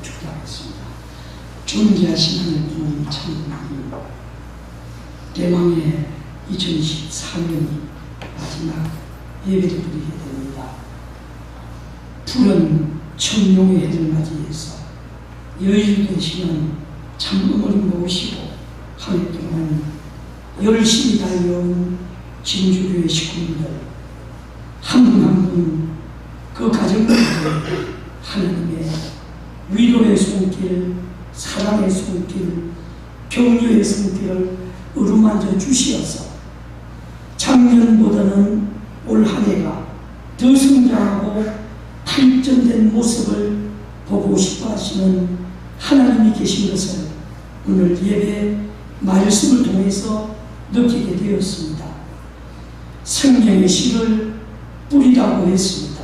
축복하겠습니다. 존귀하신 하나님 참 대망의 2024년 마지막 예배를 드리게 됩니다. 푸른 청룡의 해를 맞이해서 여인 되시는 참 어머님 모시고 한 해 동안 열심히 달려온 진주교회 식구들 한 분 한 분 그 가정들에 하나님의 위로의 손길, 사랑의 손길, 격려의 손길을 어루만져 주시어서 작년보다는 올 한 해가 더 성장하고 발전된 모습을 보고 싶어 하시는 하나님이 계신 것을 오늘 예배 말씀을 통해서 느끼게 되었습니다. 성령의 씨를 뿌리라고 했습니다.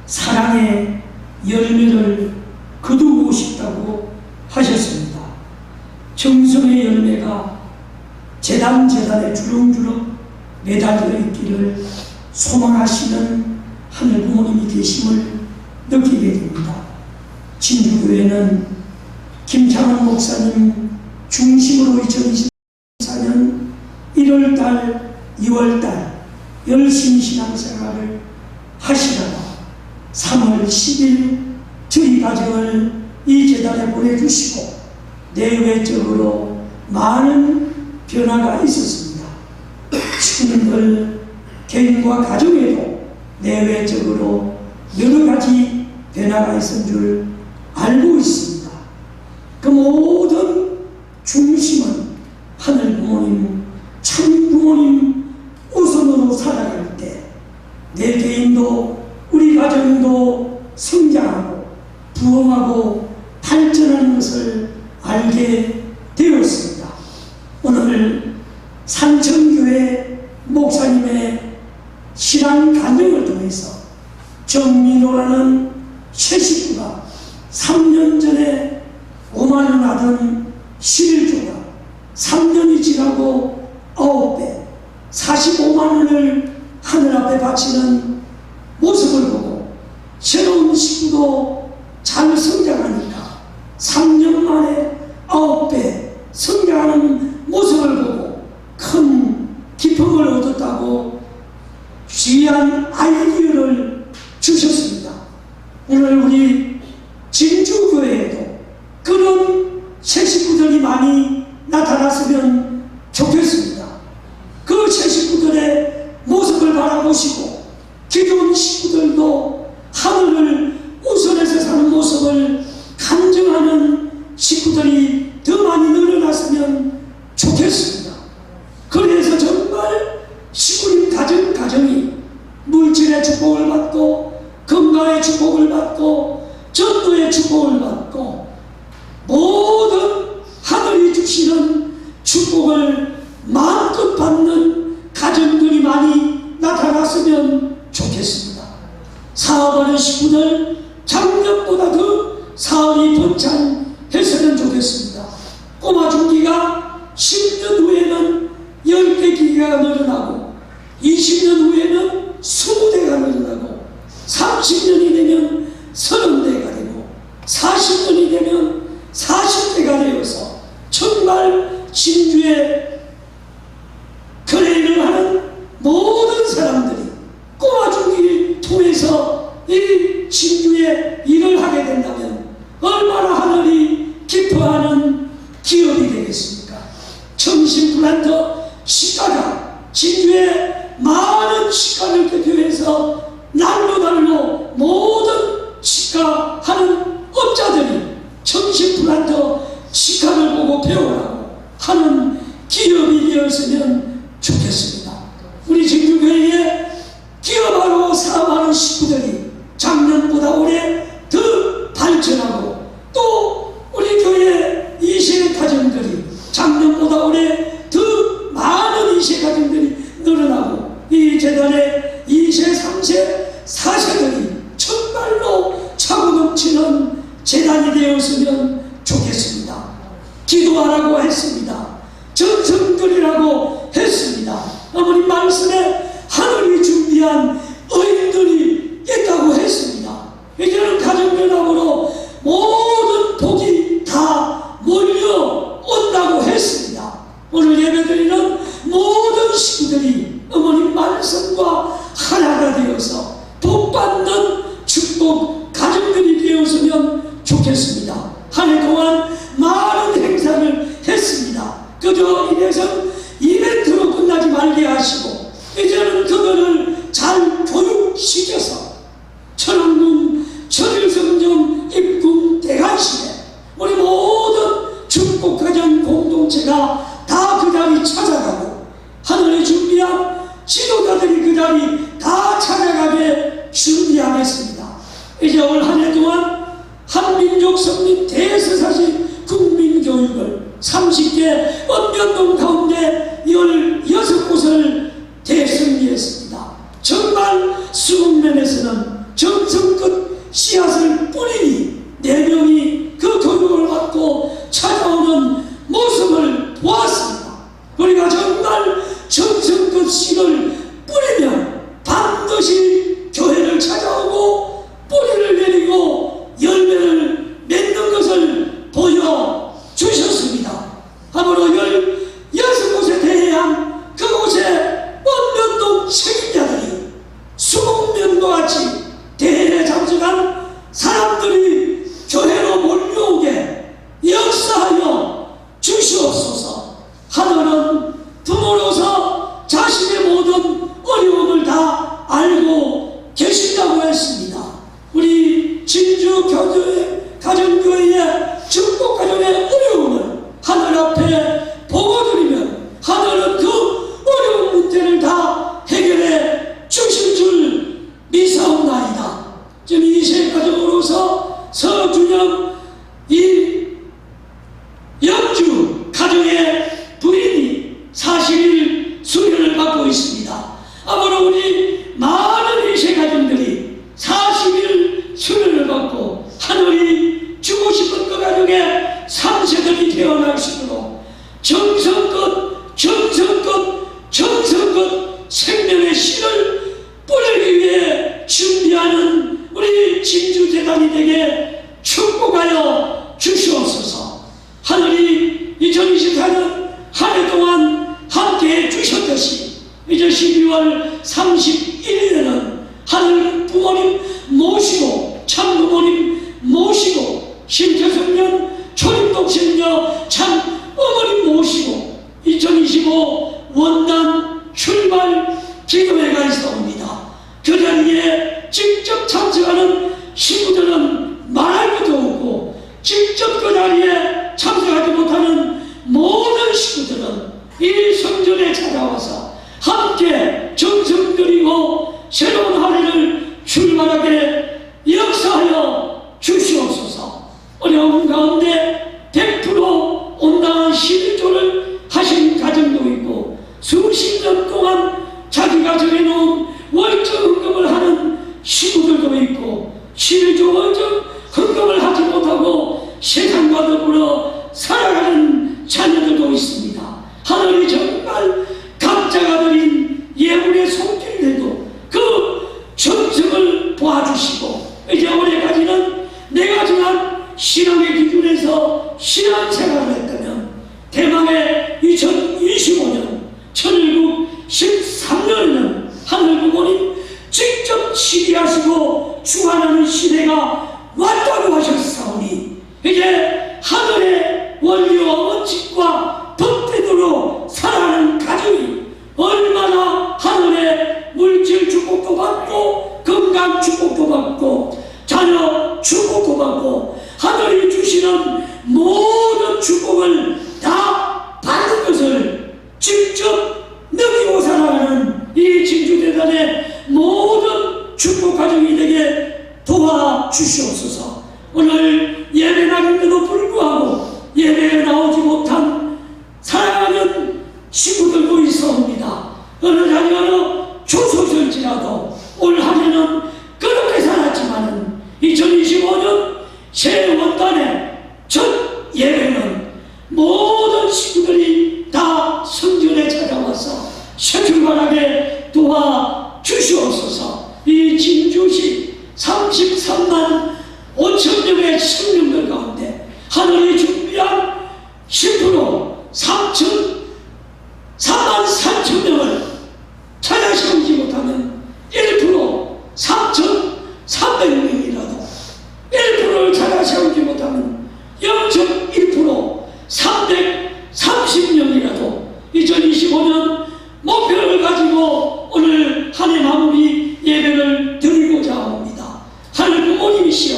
사랑의 열매를 거두고 싶다고 하셨습니다. 정성의 열매가 재단에 주렁주렁 매달려 있기를 소망하시는 하늘 부모님이 계심을 느끼게 됩니다. 진주교회는 김창원 목사님 중심으로 2024년 1월달, 2월달 열심히 신앙생활을 하시다가 3월 10일 저희 가정을 이 재단에 보내주시고 내외적으로 많은 변화가 있었습니다. 주님들 개인과 가정에도 내외적으로 여러 가지 변화가 있은 줄 알고 있습니다. 그 모든 중심은 하늘 부모님, 참 부모님 우선으로 살아갈 때 내 개인도 우리 가정도 성장하고 부흥하고 발전하는 것을 알게 되었습니다. 오늘 산청교회 목사님의 신앙 간증을 통해서 정민호라는 채식구가 3년 전에 5만 원 하던 11조가 3년이 지나고 9배 45만 원을 하늘 앞에 바치는 모습을 보고 새로운 식구도 잘 성장하니까 3년 만에 9배 성장하는 모습을 보고 큰 기쁨을 얻었다고 귀한 아이디어를 주셨습니다. 오늘 우리 진주교회에도 그런 새 식구들이 많이 나타났으면 좋겠습니다. 그 새 식구들의 모습을 바라보시고 기존 식구들도 하늘을 우선해서 사는 모습을 간증하는 식구들이 더 많이 늘어났으면 좋겠습니다. 그래서 정말 시골인 가정이 물질의 축복을 받고 건강의 축복을 받고 전도의 축복을 받고 모든 하늘이 주시는 축복을 마음껏 받는 가정들이 많이 나타났으면 좋겠습니다. 사업하는 식구들 작년보다 더 사업이 번창했으면 좋겠습니다. 꼬마 중기가 10년 후에는 10대 기계가 늘어나고 20년 후에는 20대가 늘어나고 30년이 되면 30대가 되고 40년이 되면 40대가 되어서 정말 진주의 거래를 하는 모든 사람들이 꼬마 중기를 통해서 이 진주의 일을 하게 된다면 얼마나 하늘이 기뻐하는 기업이 되겠습니까? 청신플란터 시가가 진주의 많은 시가를 대표해서 날로 모든 시가하는 업자들이 청신플란터 시가를 보고 배우라고 하는 기업이 되었으면 좋겠습니다. 우리 진주교회에 기업하고 사업하는 식구들이 작년보다 올해 더 발전하고 또 우리 교회 2세 가정들이 작년보다 올해 더 많은 2세 가정들이 늘어나고 이 재단의 2세, 3세, 4세들이 정말로 차고 넘치는 재단이 되었으면 좋겠습니다. 기도하라고 했습니다. 전성들이라고 했습니다. 어머님 말씀에 하늘이 준비한 의인들이 있다고 했습니다. 이제는 가정연합으로 모든 복이 다 몰려온다고 했습니다. 오늘 예배드리는 모든 식구들이 어머님 말씀과 하나가 되어서 복받는 축복 가정들이 되었으면 좋겠습니다. 한 해 동안 많은 행사를 했습니다. 그저 이래서 이벤트로 끝나지 말게 하시고 이제는 그거를 잘 교육시켜서 천왕궁, 천일성전, 입궁, 대관시에 우리 모든 축복가정 공동체가 다 그 자리 찾아가고 하늘이 준비한 지도자들이 그 자리 다 찾아가게 준비하겠습니다. 이제 올 한 해 동안 한민족 성립 대서사시 국민교육을 30개 언변동 가운데 16곳을 대승리했습니다. 정말 수국면에서는 정성껏 씨앗을 뿌리니 4명이 그 교육을 받고 찾아오는 모습을 보았습니다. 우리가 정말 정성껏 씨를 뿌리면 반드시 교회를 찾아오고 뿌리를 내리고 열매를 맺는 것을 보여주셨습니다. 아무로 16곳에 대한 그 약속했듯이 이제 12월 31일에는 하늘 부모님 모시고 참 부모님 모시고 심태성년 초림독신녀 참 어머님 모시고 2025 원단 출발 기도회가 있어옵니다. 그 자리에 직접 참석하는 신부들은 말할 것도 없고 직접 그 자리에 참석하지 못하는 모든 신부들은 이 성전에 찾아와서 함께 정성 들이고 새로운 한 해를 출발하게 역사하여 주시옵소서. 어려운 가운데 100% 온당한 신조를 하신 가정도 있고 수십 년 동안 자기가 정해놓은 월적 헌금을 하는 신부들도 있고 11조 월적 헌금을 하지 못하고 세상과 더불어 살아가는 자녀들도 있습니다. 하늘이 정말 각자가 드린 예물의 손길에도 그 정성을 도와주시고 이제 올해까지는 내가 정한 신앙의 기준에서 신앙생활을 했다면 대망의 2025년 1913년에는 하늘 부모님 직접 치리하시고 주관하는 시대가 왔다고 하셨사오니 이제 하늘의 원리와 원칙과 법대로 살아가는 가정이 얼마나 하늘의 물질 축복도 받고 건강 축복도 받고 자녀 축복도 받고 하늘이 주시는 모든 축복을 다 받는 것을 직접 느끼고 살아가는 이 진주대단의 모든 축복 가정이 되게 도와주시옵소서. 오늘 예배 날인데도 불구하고 예배에 나오지 못한 사랑하는 친구들도 있어옵니다. 어느 자녀는 조소설지라도 올 한해는 그렇게 살았지만은 2025년 새 원단의 첫 예배는 모든 친구들이 다 성전에 찾아와서 새 출발하게 도와주시옵소서. 이 진주시 33만 5천 명의 청년들 가운데 하늘이 준비한 10% 3만 4천 명을 찾아세우지 못하면 1% 3,300명이라도 1%를 찾아세우지 못하면 0.1% 330명이라도 2025년 목표를 가지고 오늘 한 해 마무리 예배를 드리고자 합니다. 하늘 부모님이시여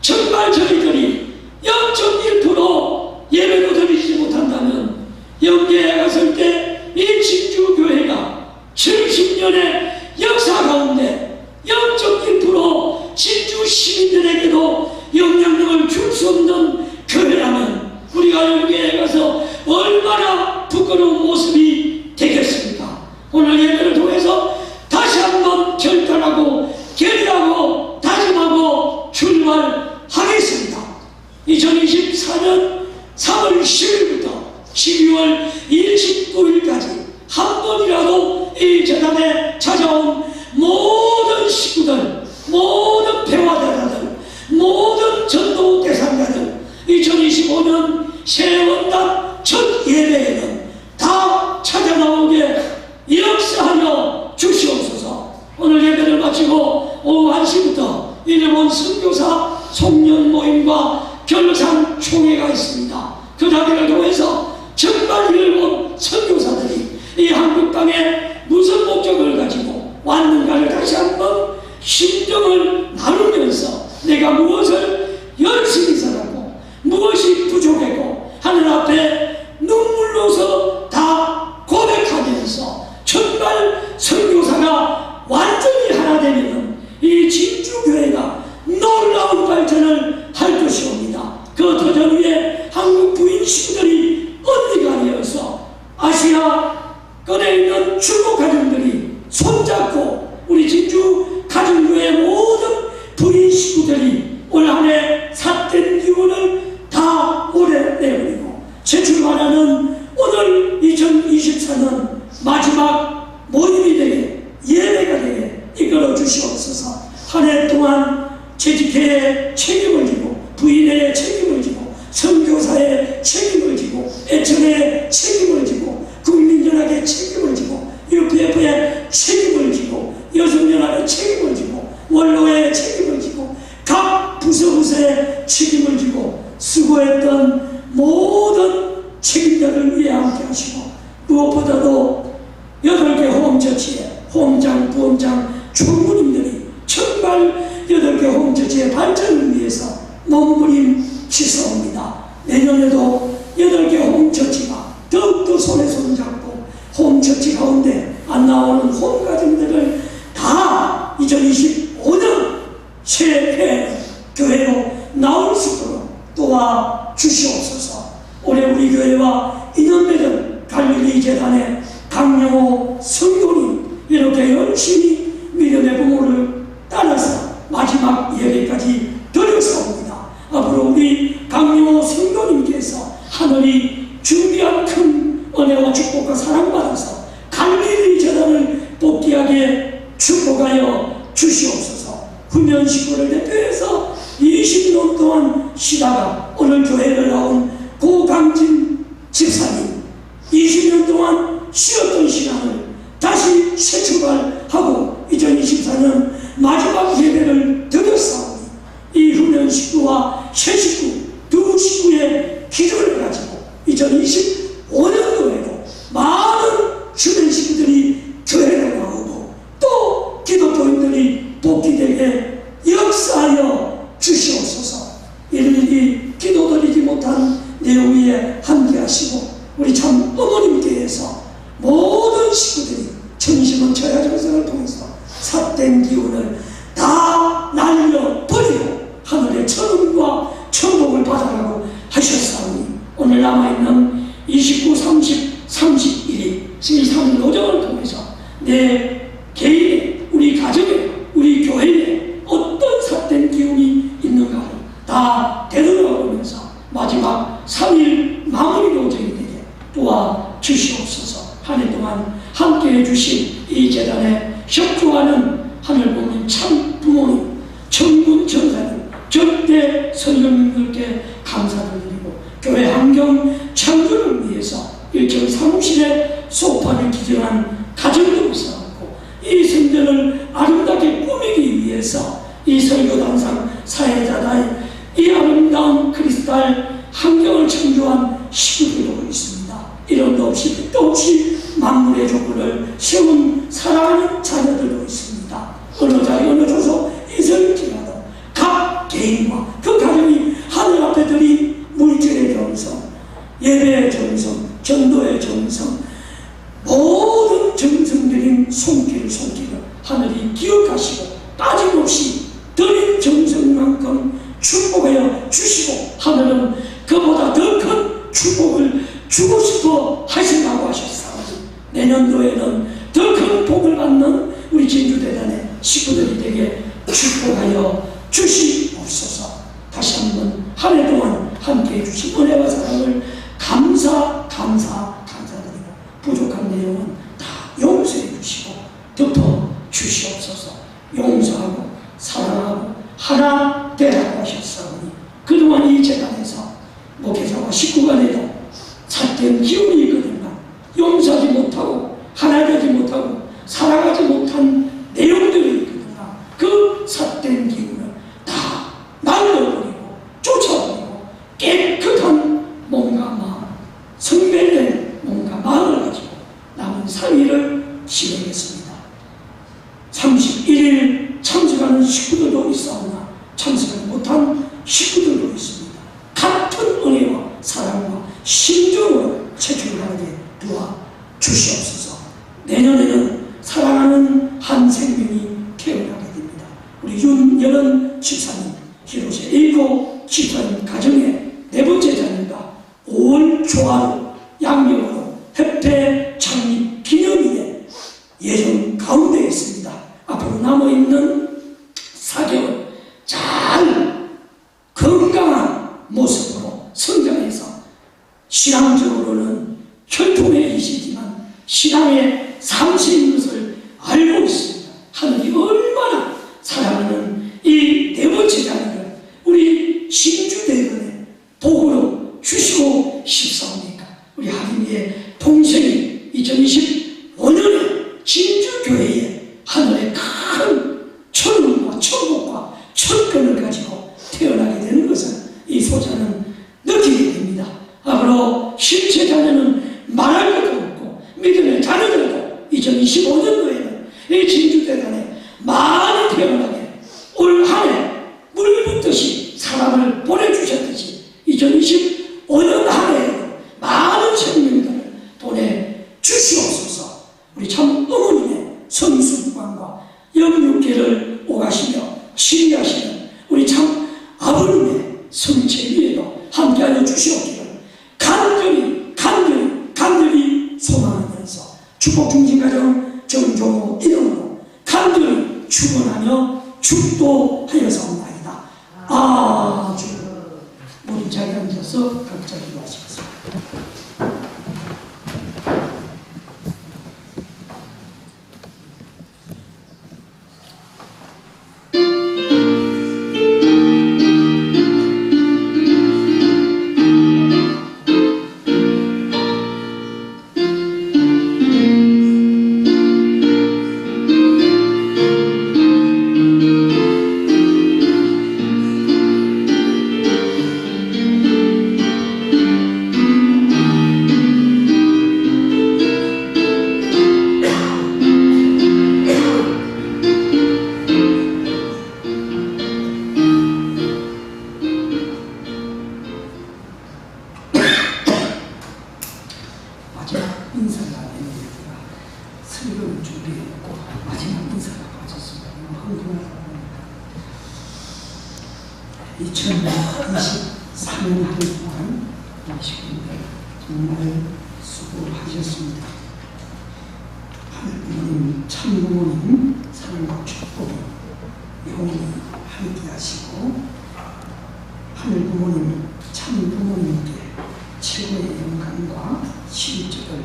정말 저희들이 0.1% 예배도 드리지 못한다면 영계에 갔을 때 이 진주교회가 70년의 역사 가운데 0.1% 진주 시민들에게도 영향력을 줄 수 없는 교회라면 우리가 영계에 가서 얼마나 부끄러운 모습이 되겠습니까? 오늘 예배를 통해서 다시 한번 결단하고 결의하고 다짐하고 출발하겠습니다. 2024년 3월 10일부터 12월 29일까지 한 번이라도 이 재단에 찾아온 모든 식구들, 모든 배화대사들, 모든 전도 대상자들 2025년 새 원단 첫 예배에는 다 찾아 나오게 역사하여 주시옵소서. 오늘 예배를 마치고 오후 1시부터 일본 선교사 송년 모임과 결산 총회가 있습니다. 그 자리를 통해서 정말 일본 선교사들이 이 한국 땅에 무슨 목적을 가지고 왔는가를 다시 한번 심정을 나누면서 내가 무엇을 열심히 살았고 무엇이 부족했고 하늘 앞에 눈물로서 다 고백하면서 정말 선교사가 완전히 하나 되면 이 진주교회가 놀라운 발전을 할 것이옵니다. 그 도전 위에 한국 부인신들이 언니가 되어서 아시아권에 있는 중국 가정들이 손잡고 우리 진주 가정교회 모든 부인 식구들이 올 한 해 삿된 기운을 다 오래내버리고 재출발하는 오늘 2024년 마지막 모임이 되게 예배가 되게 이끌어 주시옵소서. 한 해 동안 재직회의 책임을 지고 부인의 책임을 지고 선교사의 책임을 지고 애청의 책임을 지고 국민연합의 책임을 지고 총무님들이 정말 8개 홈처치의 발전을 위해서 몸부림치사옵니다. 내년에도 8개 홈처치가 더욱더 손에 손잡고 홈처치 가운데 안 나오는 홈가정들을 다 2025년 새해 교회로 나올 수 있도록 도와주시옵소서. 올해 우리 교회와 인연 맺은 갈릴리 재단의 강영호 성도님 이렇게 열심히 믿음의 부모를 따라서 마지막 예배까지 드렸사옵니다. 앞으로 우리 강영호 성도님께서 하늘이 준비한 큰 은혜와 축복과 사랑받아서 갈릴리 재단을 복귀하게 축복하여 주시옵소서. 훈련 식구를 대표해서 20년 동안 쉬다가 오늘 교회를 나온 고강진 집사님 20년 동안 쉬었던 시간을 다시 새 출발하고 2024년 마지막 예배를 드렸사오니 이 훈련 식구와 새 식구 두 식구의 기도를 가지고 2025년도에도 많은 주변 식구들이 교회로 나오고 또 기독교인들이 복귀되게 역사하여 주시옵소서. 일일이 기도드리지 못한 내용 위에 함께하시고 우리 참 어머님께서 모든 식구들이 전심은 저야정성을 통해서 삿된 기운을 다 날려버리고 하늘의 천운과 천복을 받아가고 하셨사오니 오늘 남아있는 29, 30, 31일 이 3일 노정을 통해서 내 개인의 우리 가정의 우리 교회에 어떤 삿된 기운이 있는가를 다 되돌아보면서 마지막 3일 마무리 노정이 되게 도와주시옵소서. 한 해 동안 함께해 주신 이 재단에 협조하는 하늘 보는 참 부모님, 천군 전사님, 절대 선생님들께 감사를 드리고 교회 환경 창조를 위해서 일정 사무실에 소파를 기증한 가정도 있었고 이 성전을 아름답게 꾸미기 위해서 이 설교당상 사회자다의 이 아름다운 크리스탈 환경을 창조한 식구들도 있습니다. 이름도 없이 빛도 없이 만물의 조건을 세운 사랑하는 자녀들도 있습니다. 어느 자리 어느 조소 있을지라도 각 개인과 그 가정이 하늘 앞에 드린 물질의 정성, 예배의 정성, 전도의 정성, 모든 정성들인 손길을 하늘이 기억하시고 빠짐없이 드린 정성만큼 축복하여 주시고 하늘은 그보다 더 큰 축복을 주고 싶어 하신다고 하셨사오니 내년도에는 더 큰 복을 받는 우리 진주대단의 식구들이 되게 축복하여 주시옵소서. 다시 한번 한 해 동안 함께해 주신 은혜와 사랑을 감사드리고 부족한 내용은 다 용서해 주시고 덮어 주시옵소서. 용서하고 사랑하고 하나 되라고 하셨사오니 그동안 이 재단에서 목회자와 식구 간에도 삿된 기운이 있거든요. 용서하지 못하고 하나 되지 못하고 살아가지 못한 내용들이 있거든요. 그 삿된 기운을 다 날려버리고 쫓아버리고 깨끗한 몸과 마음, 성별된 몸과 마음을 가지고 남은 3일을 지내겠습니다. 31일 참석하는 식구들도 있사오나 참석하지 못한 식구들도 있습니다. 같은 은혜와 사랑과 신중을 체출하게 도와주시옵소서. 내년에는 사랑하는 한 생명이 태어나게 됩니다. 우리 윤여은 집사님, 히로세 일곱 집사님 가정의 4번째 자녀가 5월 초하루 양력으로 협회 창립 기념일에 예정 가운데 있습니다. 앞으로 남아있는 4개월 잘 건강한 모습으로 성장해서 신앙적으로는 혈통의이시지만 신앙의 상식인 것을 알고 있습니다. 하느님 얼마나 사랑하는 이 4번째 자녀를 우리 신주대원에 복으로 주시고 싶사옵니까? 우리 하느님의 동생이 2025년에 진주교회에 하늘의 큰 천운과 천복과 천근을 가지고 태어나게 되는 것을 이 소자는 느끼게 됩니다. 앞으로 실제 자녀는 말할 것도 없고 믿음의 자녀들도 2025년도에는 이 진주대단에 많이 태어나게 올 한 해 물 붓듯이 사람을 보내주셨듯이 2025년 한 해에도 많은 생명들을 보내주시옵소서. 우리 참 어머님의 성수관과 영육계를 오가시며 시리하시는 우리 참 아버님의 성체 위에도 함께하여 주시옵기를 간절히 소망하면서 축복 중심가정 정조 이름으로 간절히 축원하며 축도하여사옵나이다. 아주 우리 자리에 앉아서 각자 기도하시겠습니다. 마지막 인사가 아닙니다. 설교를 준비했고 마지막 인사가 빠졌습니다. 흥분하다 보니까 2024년 한 해 동안 우리 식구들 정말 수고하셨습니다. 하늘 부모님, 참 부모님 사랑과 축복이 영원히 함께 하시고 하늘 부모님, 참 부모님께 최고의 영광과 실적을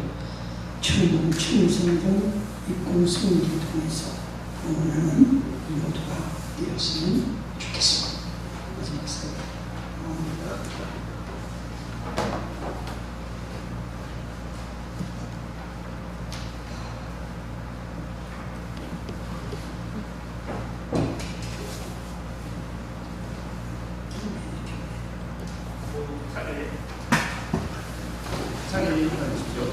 천공, 천성 등 입공성기를 통해서 응원하는 모두가 되었으면 좋겠습니다. 마지막 사연. 자리에 일어나주십시오.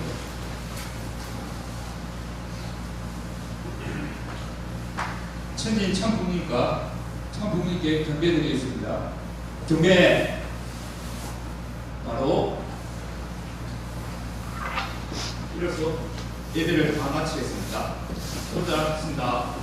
천진 참부님과 참부님께 경배드리겠습니다. 경배. 바로 이로써 예배를 다 마치겠습니다. 수고하셨습니다.